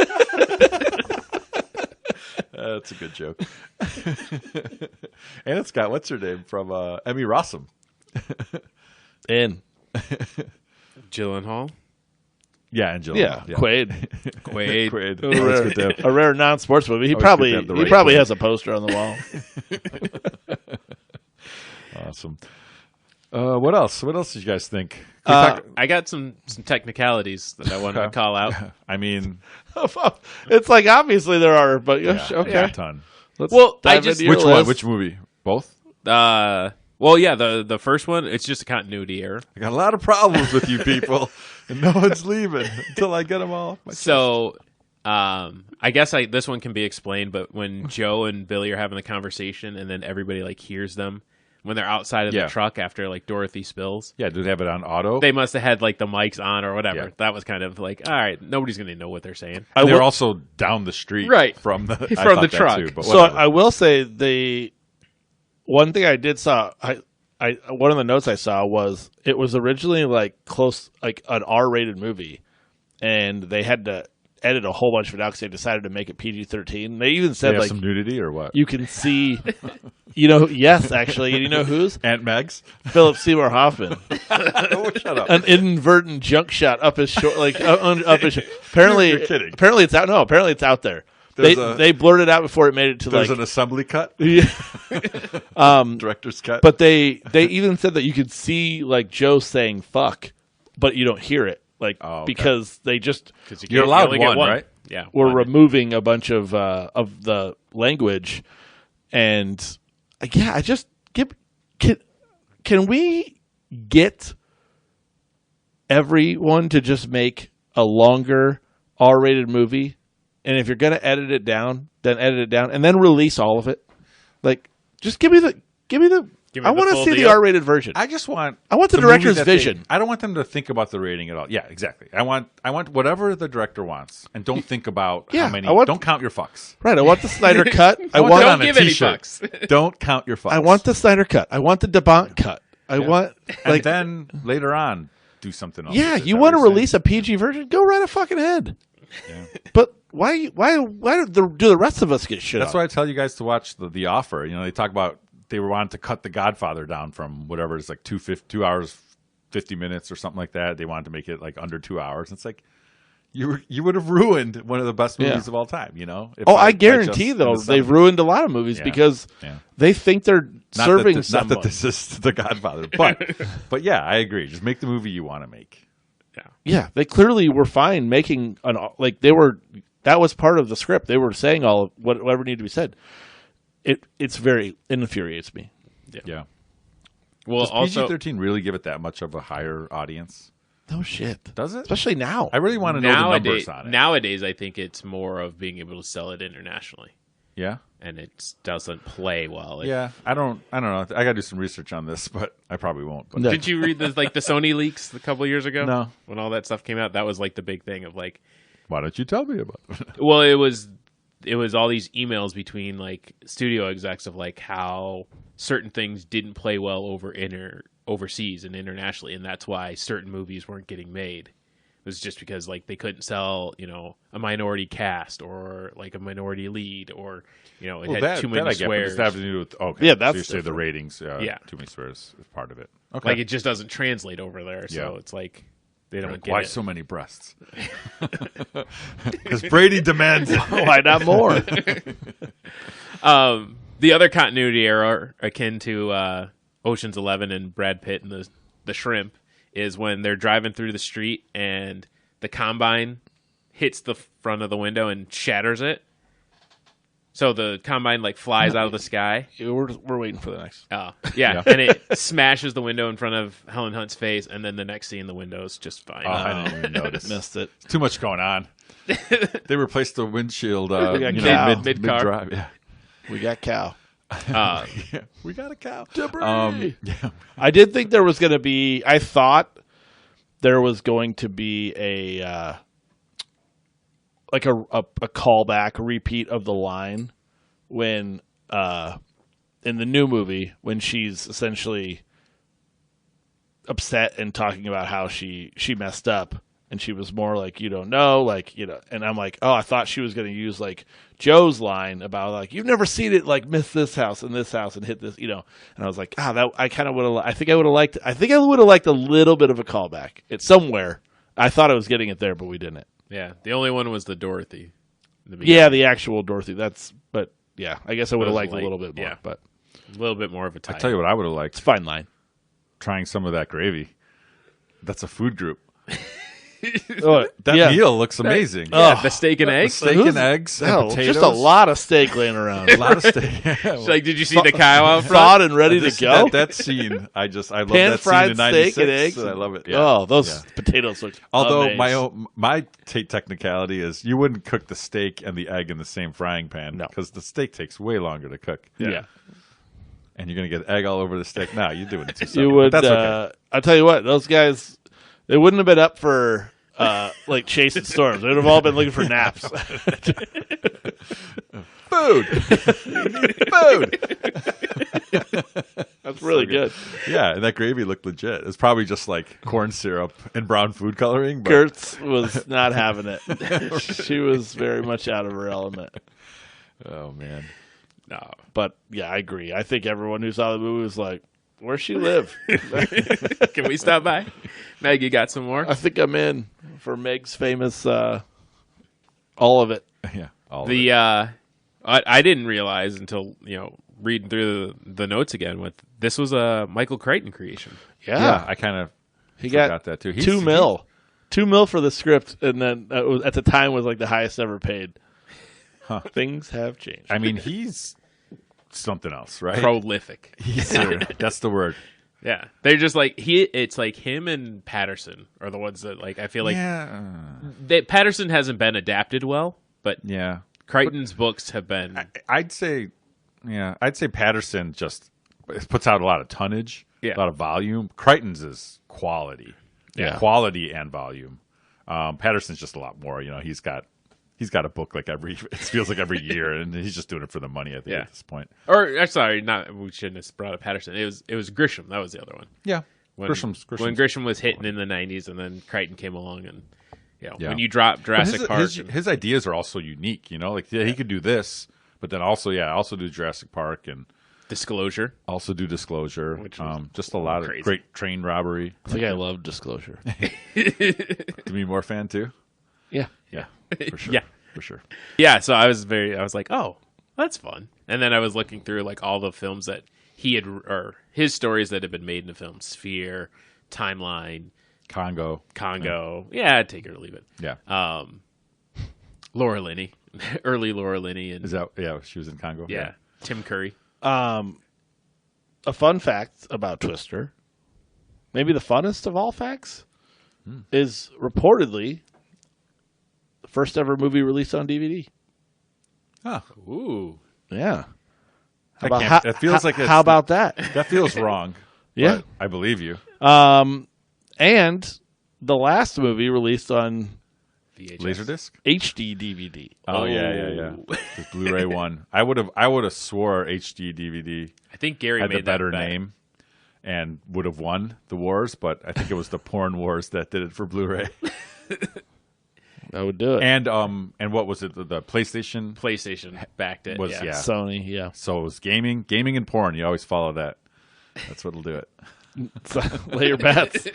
S2: That's a good joke. And it's got what's her name from Emmy Rossum.
S1: In.
S3: Gyllenhaal,
S2: Yeah, Angela.
S1: Yeah, Quaid.
S3: Quaid.
S2: Quaid.
S1: A
S2: Always
S1: rare,
S2: good to have-
S1: a rare non-sports movie. He
S2: Always
S1: probably
S2: good to have the right Quaid.
S1: has a poster on the wall.
S2: Awesome. What else? What else did you guys think? Can we talk-
S3: I got some technicalities that I wanted to call out.
S2: I mean,
S1: It's like obviously there are, but okay.
S2: a ton.
S1: Let's
S3: Well, I
S1: dive
S3: just-
S1: into your
S2: Which one?
S1: list.
S2: Which movie? Both?
S3: Well, yeah, the first one, it's just a continuity error.
S2: I got a lot of problems with you people, and no one's leaving until I get them all off my chest.
S3: So, I guess this one can be explained, but when Joe and Billy are having the conversation, and then everybody like hears them when they're outside of
S2: Yeah.
S3: the truck after like Dorothy spills,
S2: Yeah, do they have it on auto?
S3: they must have had like the mics on or whatever.
S2: Yeah.
S3: That was kind of like, all right, nobody's going to know what they're saying.
S2: And they're
S1: will-
S2: also down the street
S3: Right.
S2: from the
S3: From
S2: I thought
S3: the
S2: that
S3: truck.
S2: Too, but
S1: So
S2: whatever.
S1: I will say the one thing I did saw. I one of the notes I saw was it was originally like an R-rated movie, and they had to edit a whole bunch of it out because they decided to make it PG-13. They even
S2: They
S1: said
S2: have
S1: like
S2: some nudity or what?
S1: you can see, yes, actually, you know who's
S2: Aunt Meg's?
S1: Philip Seymour Hoffman.
S2: Oh, shut up.
S1: An inadvertent junk shot up his short, up his. Apparently,
S2: You're kidding.
S1: Apparently, it's out. No, apparently it's out there.
S2: There's
S1: They blurted it out before it made it to
S2: There's
S1: like.
S2: an assembly cut,
S1: Yeah.
S2: director's cut.
S1: But they even said that you could see like Joe saying "fuck," but you don't hear it, like
S2: Oh, okay.
S1: because they just
S2: You're
S3: can't-
S2: allowed
S3: only get
S2: one, right?
S3: Yeah.
S1: were
S3: one.
S1: removing a bunch of the language, and I just can we get everyone to just make a longer R-rated movie, and if you're gonna edit it down, then edit it down, and then release all of it. Like, just give me the. I
S3: the
S1: want to
S3: full
S1: see the
S3: deal.
S1: R-rated version.
S2: I just want.
S1: I want the
S2: movie
S1: director's
S2: that they-
S1: vision.
S2: I don't want them to think about the rating at all. Yeah, exactly. I want whatever the director wants, and don't think about
S1: Yeah,
S2: how many.
S1: I want-
S2: Don't count your fucks.
S1: Right. I want the Snyder cut. I
S2: want
S1: want.
S2: that
S3: Don't
S2: on a
S3: give any
S2: t-shirt.
S3: fucks.
S2: Don't count your fucks.
S1: I want the Snyder cut. I want the DeBont cut. I want
S2: And
S1: like.
S2: then later on, do something else.
S1: Yeah,
S2: with it.
S1: you
S2: Is that
S1: want to
S2: what you're
S1: release a PG version? Go right a fucking ahead. But why do the rest of us get shit?
S2: That's
S1: on?
S2: why I tell you guys to watch the Offer. They talk about they wanted to cut The Godfather down from whatever it's like 2 hours 50 minutes or something like that. They wanted to make it like under 2 hours. It's like you would have ruined one of the best movies
S1: Yeah.
S2: of all time. You know. If
S1: Oh, I
S2: just
S1: guarantee
S2: in
S1: though
S2: the
S1: they've
S2: 70s.
S1: ruined a lot of movies
S2: Yeah.
S1: because
S2: Yeah.
S1: they think they're serving
S2: Not
S1: someone.
S2: that this is The Godfather, but yeah, I agree. Just make the movie you want to make.
S1: Yeah, they clearly were fine making that was part of the script. They were saying all of whatever needed to be said. It infuriates me.
S2: Yeah.
S3: Well,
S2: Does
S3: also
S2: PG-13 really give it that much of a higher audience?
S1: No shit.
S2: Does it?
S1: Especially now.
S2: I really want to know the numbers on it.
S3: nowadays, I think it's more of being able to sell it internationally,
S2: Yeah.
S3: and it doesn't play well.
S2: Yeah. I don't know. I got to do some research on this, but I probably won't. But
S1: No.
S3: Did you read the Sony leaks a couple years ago?
S2: No.
S3: When all that stuff came out, that was like the big thing of like,
S2: why don't you tell me about it?
S3: well, it was all these emails between like studio execs of like how certain things didn't play well overseas and internationally, and that's why certain movies weren't getting made. It was just because like they couldn't sell, a minority cast or like a minority lead, or it had too many
S2: I get, but
S3: swears.
S2: does that have to do with okay?
S1: Yeah, that's
S2: so you say the
S1: different.
S2: ratings.
S3: Yeah.
S2: Too many swears is part of it. Okay.
S3: Like it just doesn't translate over there, so
S2: Yeah.
S3: it's like they don't get
S2: Why
S3: it.
S2: so many breasts? Because Brady demands it.
S1: Why not more?
S3: The other continuity error akin to Ocean's 11 and Brad Pitt and the shrimp is when they're driving through the street and the Combine hits the front of the window and shatters it. So the Combine like flies out of the sky.
S1: We're waiting for the next.
S3: Oh, yeah. And it smashes the window in front of Helen Hunt's face, and then the next scene, the window's just fine.
S2: I didn't even notice.
S1: Missed it.
S2: Too much going on. They replaced the windshield
S1: got cow.
S3: Mid-car.
S2: drive. Yeah.
S1: We got cow.
S3: Uh,
S2: Yeah, we got a cow. Yeah.
S1: I did think there was going to be. I thought there was going to be a like a callback, a repeat of the line when in the new movie when she's essentially upset and talking about how she messed up. And she was more like, you don't know, like, and I'm like, oh, I thought she was going to use like Joe's line about like, you've never seen it like miss this house and hit this, And I was like, that I kind of would have, I think I would have liked a little bit of a callback. It's somewhere. I thought I was getting it there, but we didn't.
S3: yeah. The only one was the Dorothy. in the beginning.
S1: Yeah, the actual Dorothy. But yeah, I guess I would have
S3: was
S1: liked a
S3: like-
S1: little bit more,
S3: yeah.
S1: but
S3: A little bit more of a tie.
S2: I tell you what, I would have liked
S1: it's a fine line.
S2: trying some of that gravy. That's a food group.
S1: Oh,
S2: That
S1: yeah.
S2: meal looks amazing.
S3: Yeah, the steak and eggs.
S2: Steak and eggs and
S1: Hell,
S2: potatoes.
S1: just a lot of steak laying around.
S2: A lot of steak.
S3: She's like, did you see the cow out front?
S1: Thawed and ready to go.
S2: That scene, I love
S1: Pan
S2: that
S1: fried
S2: scene in
S1: steak
S2: 96.
S1: and eggs.
S2: I love it. Yeah.
S1: Oh, those
S2: Yeah.
S1: potatoes look.
S2: Although
S1: amazing.
S2: my technicality is you wouldn't cook the steak and the egg in the same frying pan
S1: No.
S2: because the steak takes way longer to cook.
S1: yeah.
S2: And you're going to get egg all over the steak. No, you do it in 2 seconds.
S1: You would.
S2: But that's okay.
S1: I'll tell you what, those guys, they wouldn't have been up for like chasing storms. They would have all been looking for naps.
S2: Food. Food.
S1: That's really good.
S2: Yeah, and that gravy looked legit. It's probably just like corn syrup and brown food coloring. But
S1: Gertz was not having it. She was very much out of her element.
S2: oh man,
S3: No.
S1: But yeah, I agree. I think everyone who saw the movie was like, "Where's she live?"
S3: Can we stop by? Meg, you got some more?
S1: I think I'm in for Meg's famous all of it.
S2: yeah. All of
S3: The
S2: it.
S3: I didn't realize until reading through the notes again. With this was a Michael Crichton creation.
S2: yeah, I kind of
S1: he
S2: forgot
S1: got
S2: that too.
S1: $2 million. $2 million for the script, and then at the time was like the highest ever paid.
S2: Huh.
S1: Things have changed.
S2: I mean, he's something else, right?
S3: Prolific.
S2: That's the word.
S3: Yeah, they're just like it's like him and Patterson are the ones that like I feel like Patterson hasn't been adapted well, but
S2: yeah.
S3: Crichton's books have been.
S2: I'd say Patterson just puts out a lot of tonnage,
S3: Yeah.
S2: a lot of volume. Crichton's is quality,
S1: Yeah.
S2: quality and volume. Patterson's just a lot more. He's got a book like it feels like every year, and he's just doing it for the money. I think
S3: Yeah.
S2: at this point.
S3: Or sorry, we shouldn't have brought up Patterson. It was Grisham. That was the other one.
S2: Yeah,
S3: When
S2: Grisham's
S3: when Grisham was hitting in the '90s, and then Crichton came along, and
S2: Yeah.
S3: when you drop Jurassic Park,
S2: his ideas are also unique. Like he could do this, but then also do Jurassic Park and
S3: Disclosure.
S2: also do Disclosure.
S3: Which was
S2: Just a lot
S3: crazy.
S2: of great train robbery.
S1: I think I love Disclosure.
S2: To be more fan too.
S1: Yeah.
S2: Yeah, for sure.
S3: Yeah.
S2: For sure.
S3: Yeah, so I was like, oh, that's fun. And then I was looking through like all the films that he had, or his stories that had been made into film: Sphere, Timeline,
S2: Congo.
S3: Yeah, take it or leave it.
S2: Yeah.
S3: Laura Linney, early Laura Linney, and
S2: Is that, yeah, she was in Congo?
S3: yeah, Tim Curry.
S1: A fun fact about Twister, maybe the funnest of all facts, is reportedly the first ever movie released on DVD.
S2: Oh,
S3: Ooh,
S1: Yeah. How
S2: that
S1: about,
S2: can't- that feels like it's-
S1: how about that?
S2: that feels wrong.
S1: Yeah.
S2: but I believe you.
S1: And the last movie released on
S3: VHS.
S2: Laserdisc?
S1: HD DVD.
S2: Oh, yeah. The Blu-ray one. I would have swore HD DVD
S3: I think Gary
S2: had
S3: made
S2: the better
S3: that bet.
S2: name and would have won the wars, but I think it was the Porn Wars that did it for Blu-ray.
S1: I would do it.
S2: And what was it? The PlayStation
S3: PlayStation backed it.
S2: was
S3: yeah.
S2: yeah.
S1: Sony, yeah.
S2: So it was gaming and porn. You always follow that. That's what'll do it.
S1: So, lay your bets,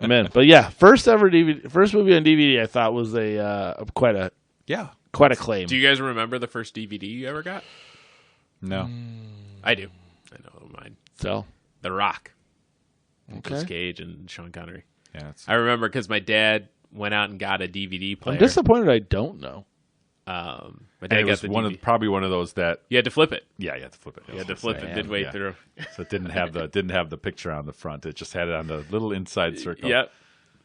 S1: man. But yeah, first movie on DVD. I thought was quite a claim.
S3: Do you guys remember the first DVD you ever got?
S2: No.
S3: I do. I know mine.
S1: So
S3: The Rock. Nicolas
S1: okay,
S3: Cage and Sean Connery.
S2: Yeah. It's,
S3: I remember because my dad went out and got a DVD player.
S1: I'm disappointed. I don't know.
S3: My
S2: and
S3: dad
S2: it
S3: got
S2: was
S3: the
S2: probably one of those that
S3: You had to flip it.
S2: you had to flip it.
S3: You had to flip it midway
S2: yeah.
S3: through.
S2: So it didn't have the picture on the front. It just had it on the little inside circle.
S3: Yep.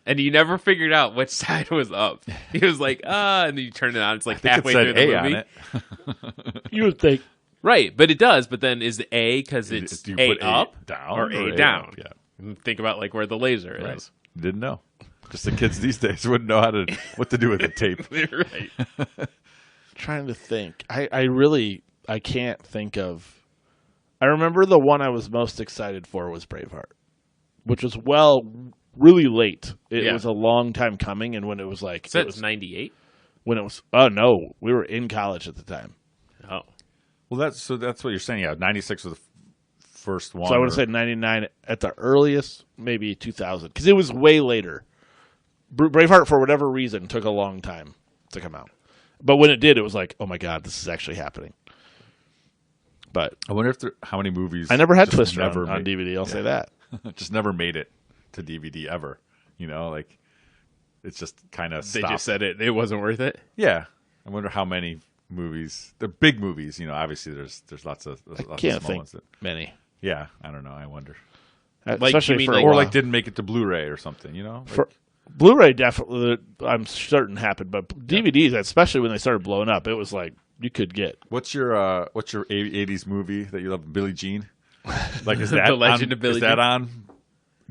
S3: And you never figured out which side was up. He was like, and then you turn it on. It's like
S2: I think
S3: halfway
S2: it said
S3: through the
S2: A
S3: movie.
S2: on it.
S1: You would think
S3: Right, but it does. But then is the A because it's
S2: Do you
S3: A
S2: put
S3: up
S2: down
S3: or A
S2: A
S3: down?
S2: up? Yeah.
S3: And think about like where the laser
S2: Right.
S3: is.
S2: Didn't know. Just the kids these days wouldn't know what to do with the tape.
S3: Right.
S1: trying to think. I can't think of. I remember the one I was most excited for was Braveheart, which was really late. It
S3: Yeah.
S1: was a long time coming, and when it was like
S3: So
S1: it
S3: it
S1: was
S3: was 98?
S1: when it was. Oh no, we were in college at the time,
S3: Oh.
S2: Well, that's what you're saying. Yeah, 96 was the first one.
S1: so I would have said 99 at the earliest, maybe 2000, because it was way later. Braveheart, for whatever reason, took a long time to come out, but when it did, it was like, oh my god, this is actually happening. But
S2: I wonder how many movies.
S1: I never had
S2: just
S1: Twister
S2: never
S1: on DVD. I'll say that.
S2: just never made it to DVD ever. You know, like it's just kind of
S3: They just said it wasn't worth it.
S2: Yeah, I wonder how many movies. They're big movies. You know, obviously there's lots of
S1: I
S2: small
S1: can't think
S2: ones that.
S1: many.
S2: Yeah, I don't know. I wonder.
S1: Especially
S3: you mean
S1: for
S3: like-
S1: a
S2: Or
S1: while.
S2: like didn't make it to Blu-ray or something. You know, like,
S1: For Blu-ray, definitely, I'm certain happened, but DVDs, especially when they started blowing up, it was like you could get.
S2: what's your 80s movie that you love? Billie Jean. Like is that
S3: The Legend
S2: on,
S3: of Billie
S2: is that
S3: Jean?
S2: on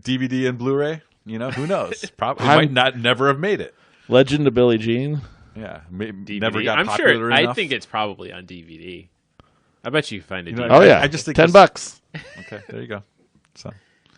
S2: DVD and Blu-ray? You know, who knows? Probably
S1: I'm-
S2: might never have made it.
S1: Legend of Billie Jean.
S2: Yeah,
S3: DVD.
S2: never got
S3: I'm
S2: popular
S3: sure.
S2: enough.
S3: I think it's probably on DVD. I bet you find it.
S2: know,
S3: DVD.
S1: Oh yeah,
S2: I just think
S1: $10.
S2: Okay, there you go. So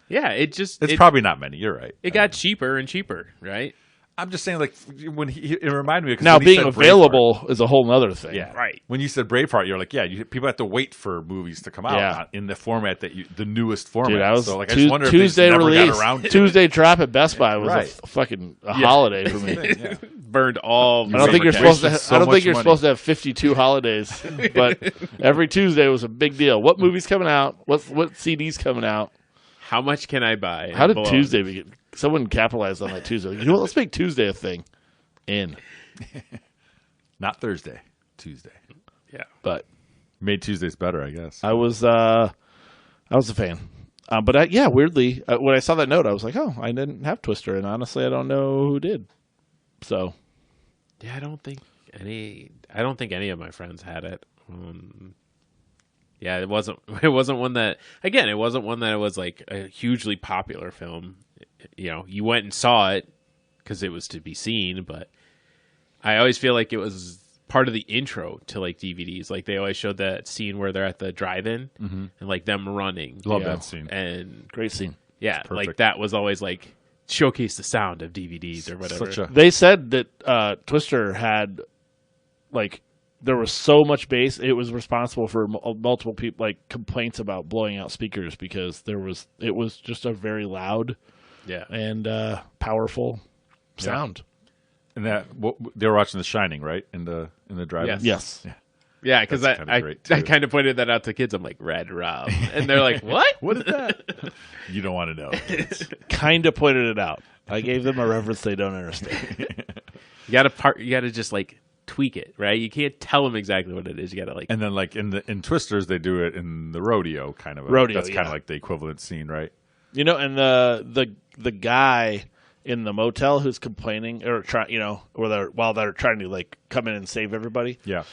S3: Yeah, it's
S2: probably not many. You're right.
S3: it got cheaper and cheaper, right?
S2: I'm just saying, like when it reminded me. 'Cause
S1: Now
S2: when he
S1: being
S2: said
S1: available is a whole nother thing.
S2: Braveheart, yeah,
S3: Right.
S2: When you said Braveheart, you're like, yeah, people have to wait for movies to come out
S1: Yeah.
S2: in the format the newest format.
S1: Dude, I was
S2: so like, I just wonder
S1: Tuesday
S2: if they just never
S1: release.
S2: got around to
S1: Tuesday drop at Best Buy was
S2: Right.
S1: a fucking holiday for me.
S2: it. Yeah.
S3: Burned all.
S1: I don't think you're supposed to.
S2: Wasted so
S1: I don't think
S2: much
S1: you're
S2: money.
S1: supposed to have 52 holidays, but every Tuesday was a big deal. What movie's coming out? What CD's coming out?
S3: How much can I buy?
S1: How did
S3: Below.
S1: Tuesday begin? Someone capitalized on that Tuesday. You know what? Let's make Tuesday a thing.
S2: Not Thursday, Tuesday.
S3: Yeah.
S1: But
S2: Made Tuesdays better, I guess.
S1: I was a fan. But weirdly, when I saw that note, I was like, oh, I didn't have Twister, and honestly, I don't know who did. So
S3: Yeah, I don't think any of my friends had it. Yeah, it wasn't. It wasn't one that. Again, it wasn't one that it was like a hugely popular film. You know, you went and saw it because it was to be seen. But I always feel like it was part of the intro to like DVDs. Like they always showed that scene where they're at the drive-in and like them running.
S2: Love
S1: Yeah.
S2: that scene.
S3: And
S1: great scene.
S3: yeah, like
S2: perfect.
S3: that was always like showcase the sound of DVDs or whatever.
S2: Such a
S1: They said that Twister had there was so much bass, it was responsible for multiple people complaints about blowing out speakers because it was just a very loud
S3: Yeah.
S1: and powerful sound.
S2: And they were watching The Shining, right? In the drive-in.
S3: Yes.
S1: Yes.
S3: Yeah, because
S2: That's kinda
S3: I
S2: great, too.
S3: kind of pointed that out to kids. I'm like, Red Rum. And they're like, what?
S2: What is that? You don't want to know. kids.
S1: Kind of pointed it out. I gave them a reference they don't understand.
S3: You gotta just like tweak it, right? You can't tell them exactly what it is. You gotta like,
S2: And then like in Twisters, they do it in the rodeo kind of.
S1: Rodeo,
S2: That's kind
S1: yeah.
S2: of like the equivalent scene, right?
S1: You know, and the guy in the motel who's complaining or while they're trying to like come in and save everybody.
S2: Yeah.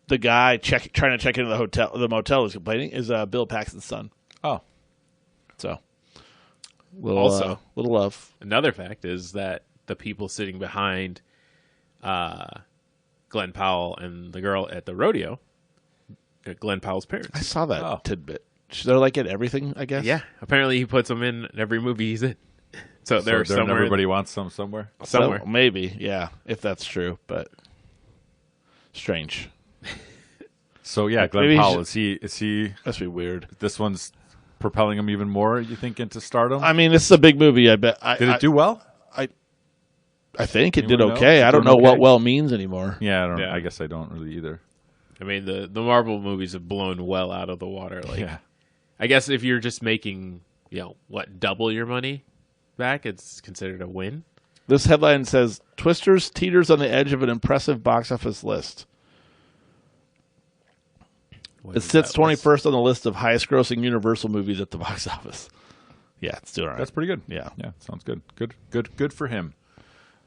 S1: The guy trying to check into the motel who's complaining is Bill Paxton's son.
S2: Oh.
S1: So
S3: Also-
S1: little love.
S3: another fact is that the people sitting behind Glenn Powell and the girl at the rodeo, Glenn Powell's
S1: I
S3: parents.
S1: saw that
S2: Oh.
S1: tidbit. They're like in everything, I guess.
S3: Yeah, apparently he puts them in every movie he's in. So
S2: So
S3: they're somewhere.
S2: everybody wants some somewhere.
S3: somewhere.
S1: So, maybe, yeah, if that's true, but strange.
S2: So yeah, Glenn
S1: Maybe he
S2: Powell is he?
S1: Must be weird.
S2: This one's propelling him even more. You think into stardom?
S1: I mean, this is a big movie. I bet.
S2: Did it do well?
S1: I think it did
S2: Anyone know?
S1: okay.
S2: Is it
S1: I don't
S2: doing
S1: know what
S2: okay?
S1: well means anymore.
S2: Yeah, I don't.
S3: Yeah.
S2: I guess I don't really either.
S3: I mean, the Marvel movies have blown well out of the water. Like,
S2: Yeah.
S3: I guess if you're just making, double your money back, it's considered a win.
S1: This headline says Twisters teeters on the edge of an impressive box office list.
S3: What
S1: It
S3: is
S1: sits
S3: that list?
S1: 21st on the list of highest grossing Universal movies at the box office. Yeah, it's doing all right.
S2: That's pretty good.
S1: Yeah.
S2: Yeah, sounds good. Good for him.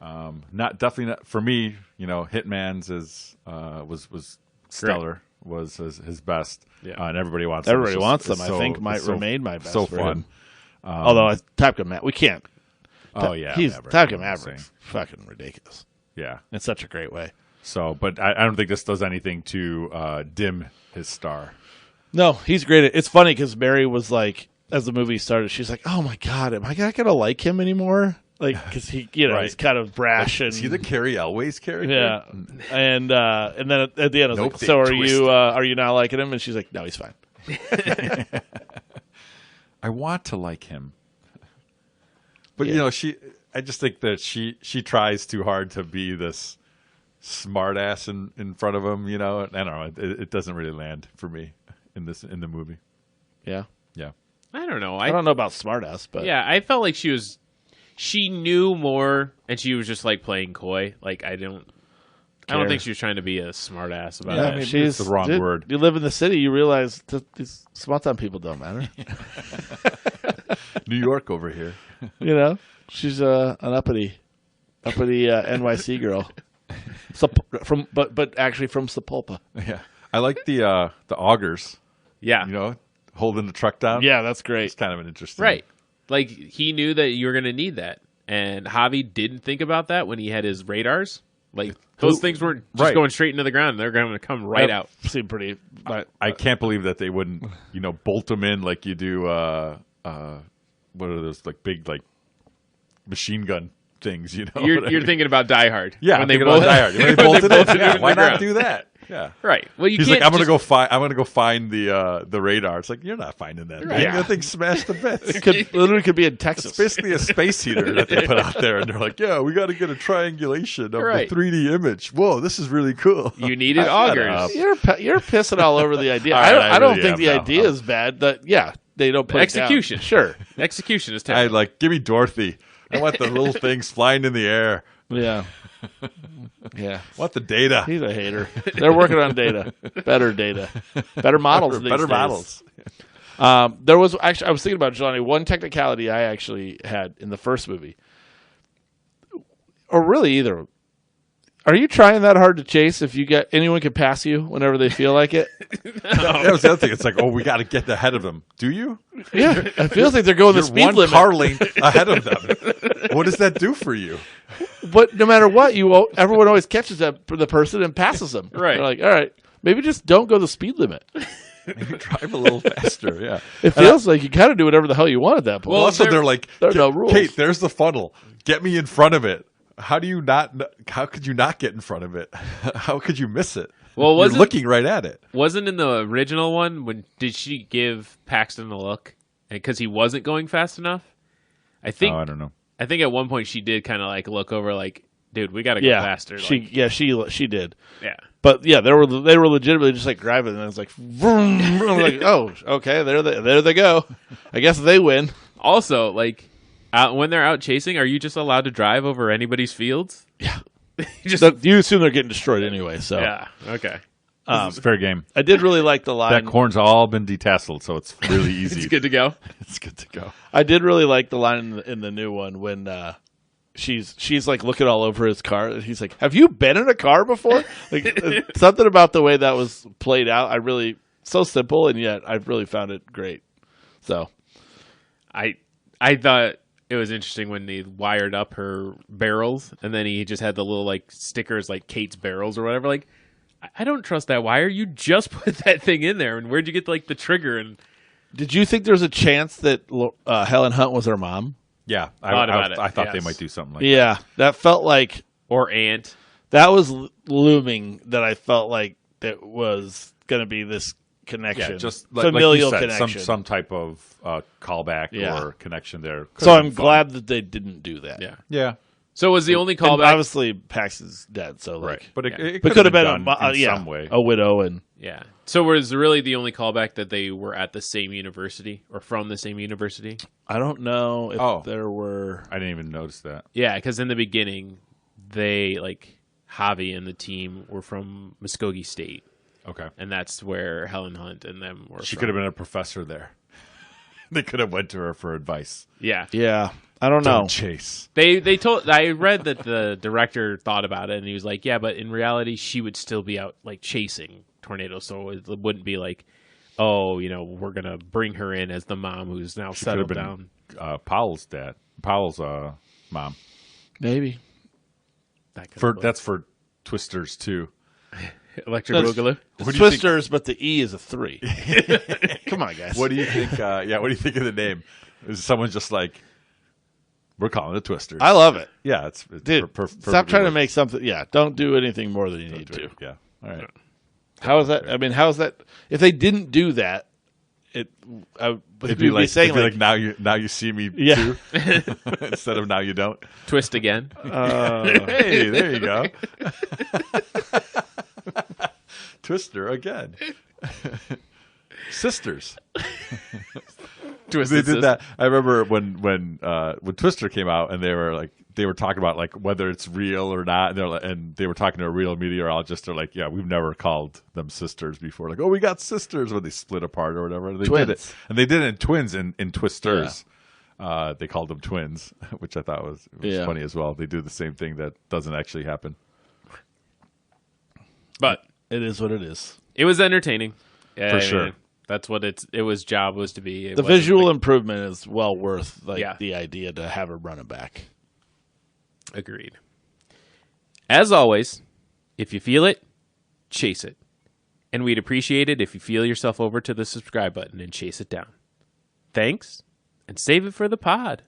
S2: Definitely not for me. Hitman's was stellar. Was his best.
S3: Yeah.
S2: And everybody wants
S1: Everybody
S2: them.
S1: wants
S2: It's
S1: them.
S2: so-
S1: I think might
S2: it's so-
S1: remain my best.
S2: So
S1: for
S2: fun.
S1: him. Although Top Gun we can't.
S2: Oh yeah,
S1: he's
S2: Maverick,
S1: Top Gun
S2: you know what I'm
S1: Maverick's
S2: saying.
S1: fucking ridiculous
S2: Yeah.
S1: in such a great way.
S2: So, but I don't think this does anything to dim his star.
S1: No, he's great. It's funny because Mary was like, as the movie started, she's like, "Oh my god, am I not gonna like him anymore?" Like, because he,
S2: Right.
S1: he's kind of brash and
S2: Is he the Carrie Elways character?
S1: yeah, and then at the end, I was
S2: No
S1: like,
S2: big
S1: "So
S2: twist.
S1: are you not liking him?" And she's like, "No, he's fine."
S2: I want to like him, but
S1: Yeah.
S2: I just think that she tries too hard to be this smart ass in front of him. I don't know. It doesn't really land for me in the movie.
S1: Yeah,
S2: Yeah.
S3: I don't know.
S1: I don't know about smartass, but
S3: Yeah, I felt like she knew more, and she was just like playing coy. Like I don't
S1: Care.
S3: think she was trying to be a smart ass about
S2: Yeah,
S3: it.
S2: I mean,
S1: she's
S2: it's the wrong word.
S1: You live in the city, you realize that these small town people don't matter.
S2: New York over here.
S1: She's an uppity NYC girl. But actually from Sepulpa.
S2: Yeah. I like the augers.
S3: Yeah,
S2: Holding the truck down.
S1: Yeah, that's great.
S2: It's kind of an interesting.
S3: right. Like he knew that you were going to need that, and Javi didn't think about that when he had his radars. Like those things weren't just
S2: Right.
S3: going straight into the ground; they're going to come right out.
S1: Seemed pretty. But
S2: I can't believe that they wouldn't, bolt them in like you do. What are those like big like machine gun things?
S3: You're thinking about Die Hard.
S2: yeah.
S3: when they
S2: people on
S3: both-
S2: Die Hard. When they
S3: when
S2: bolted
S3: bolted
S2: it. Yeah,
S3: into
S2: why
S3: the
S2: not
S3: ground.
S2: do that? Yeah.
S3: Right. Well, you
S2: He's
S3: can't
S2: like, I'm gonna
S3: just-
S2: go find the radar. It's like you're not finding that thing.
S1: Yeah.
S2: That thing smashed to bits.
S1: it literally could be in Texas.
S2: It's basically a space heater that they put out there, and they're like, "Yeah, we got to get a triangulation of
S3: Right.
S2: the 3D image. Whoa, this is really cool."
S3: You needed
S2: Shut
S3: augers.
S2: up.
S1: You're pissing all over the idea.
S2: All
S1: I
S2: right,
S1: don't,
S2: I
S1: I don't
S2: really
S1: think
S2: am
S1: the
S2: now.
S1: idea is bad. That they don't put it down.
S3: Execution.
S1: Sure.
S3: Execution is
S2: I
S3: terrible.
S2: give me Dorothy. I want the little things flying in the air.
S1: Yeah. Yeah.
S2: I want the data.
S1: He's a hater. They're working on data. Better models. these
S2: Better
S1: days.
S2: models.
S1: There was actually, I was thinking about Johnny. One technicality I actually had in the first movie, or really either. Are you trying that hard to chase? If anyone can pass you whenever they feel like it.
S2: That was the other thing. It's like, oh, we got to get ahead of them. Do you?
S1: Yeah, it feels like they're going the
S2: You're
S1: speed
S2: one
S1: limit.
S2: car length ahead of them. What does that do for you?
S1: But no matter what, everyone always catches the person and passes them.
S3: Right.
S1: They're like, all right, maybe just don't go the speed limit.
S2: Maybe drive a little faster. Yeah.
S1: It feels like you kind of do whatever the hell you want at that point.
S2: Well, also, they're like,
S1: there are no rules.
S2: Kate, there's the funnel. Get me in front of it. How could you not get in front of it? How could you miss it?
S3: Well,
S2: You're
S3: wasn't
S2: looking right at it.
S3: wasn't in the original one did she give Paxton a look because he wasn't going fast enough? I think
S2: Oh, I don't know.
S3: I think at one point she did kind of like look over like, dude, we got to go
S1: Yeah,
S3: faster.
S1: she did.
S3: Yeah.
S1: But yeah, they were legitimately just like driving, and I was like, vroom, vroom. I'm like, oh, okay, there they go. I guess they win.
S3: Also, like, when they're out chasing, are you just allowed to drive over anybody's fields?
S1: Yeah,
S3: Just
S1: you assume they're getting destroyed anyway. So
S3: yeah. Okay.
S2: It's fair game.
S1: I did really like the line.
S2: That corn's all been detasseled, so it's really easy.
S3: It's good to go.
S2: It's good to go.
S1: I did really like the line in the new one when she's like looking all over his car, and he's like, "Have you been in a car before?" Like something about the way that was played out. So simple, and yet I really found it great. So
S3: I thought it was interesting when they wired up her barrels, and then he just had the little like stickers like Kate's barrels or whatever. Like, I don't trust that wire. You just put that thing in there, and where'd you get like the trigger? And
S1: did you think there's a chance that Helen Hunt was her mom?
S2: Yeah,
S3: I
S2: thought they
S3: yes.
S2: might do something like
S1: Yeah, that felt like
S3: or aunt.
S1: that was looming. That I felt like that was going to be this connection,
S2: Yeah, just
S1: familial
S2: like you said,
S1: connection.
S2: some type of callback
S1: Yeah.
S2: or connection there.
S1: So I'm glad that they didn't do that.
S3: Yeah.
S2: Yeah,
S3: So was the only
S1: And
S3: callback?
S1: obviously, Pax is dead, so like,
S2: right. But
S3: Yeah.
S2: it
S1: but
S2: could have
S1: been
S2: done in
S1: yeah,
S2: some way.
S1: a widow, and
S3: Yeah. So was really the only callback that they were at the same university or from the same university?
S1: I don't know if
S2: Oh.
S1: there were.
S2: I didn't even notice that.
S3: Yeah, because in the beginning, they like Javi and the team were from Muskogee State,
S2: Okay,
S3: and that's where Helen Hunt and them were.
S2: she
S3: from.
S2: could have been a professor there. They could have went to her for advice.
S3: Yeah.
S1: Yeah, I don't know.
S2: Don't chase.
S3: They told. I read that the director thought about it, and he was like, "Yeah, but in reality, she would still be out like chasing tornadoes, so it wouldn't be like, oh, we're gonna bring her in as the mom who's now
S2: She could have
S3: settled
S2: been
S3: down."
S2: Powell's mom.
S1: Maybe
S3: That could
S2: For
S3: have
S2: that's for Twisters too.
S3: Electric
S1: That's-
S3: Boogaloo.
S2: What do you think?
S1: Twisters, but the E is a 3. Come on, guys.
S2: What do you think? What do you think of the name? Is someone just like, we're calling it Twisters?
S1: I love it,
S2: Yeah, it's
S1: dude. Stop trying to make something. Yeah, don't do anything more than you need to.
S2: Yeah. All right.
S1: How is that? I mean, how is that? If they didn't do that,
S2: It'd be like,
S1: saying
S2: like now you see me
S1: Yeah.
S2: too, instead of now you don't.
S3: Twist again.
S2: Hey, there you go. Twister again. Sisters.
S3: Twisted
S2: They did that. I remember when Twister came out, and they were talking about like whether it's real or not, and they were talking to a real meteorologist. They're like, yeah, we've never called them sisters before. Like, oh, we got sisters when they split apart or whatever. They
S1: Twins.
S2: did it, and they did it in twins in Twisters. They called them twins, which I thought was
S1: Yeah.
S2: funny as well. They do the same thing that doesn't actually happen.
S3: But
S1: It is what it is.
S3: it was entertaining.
S2: For sure.
S3: That's what it was job was to be. It
S1: The
S3: wasn't
S1: visual
S3: like-
S1: improvement is well worth
S3: Yeah.
S1: the idea to have her run it back.
S3: Agreed. As always, if you feel it, chase it. And we'd appreciate it if you feel yourself over to the subscribe button and chase it down. Thanks, and save it for the pod.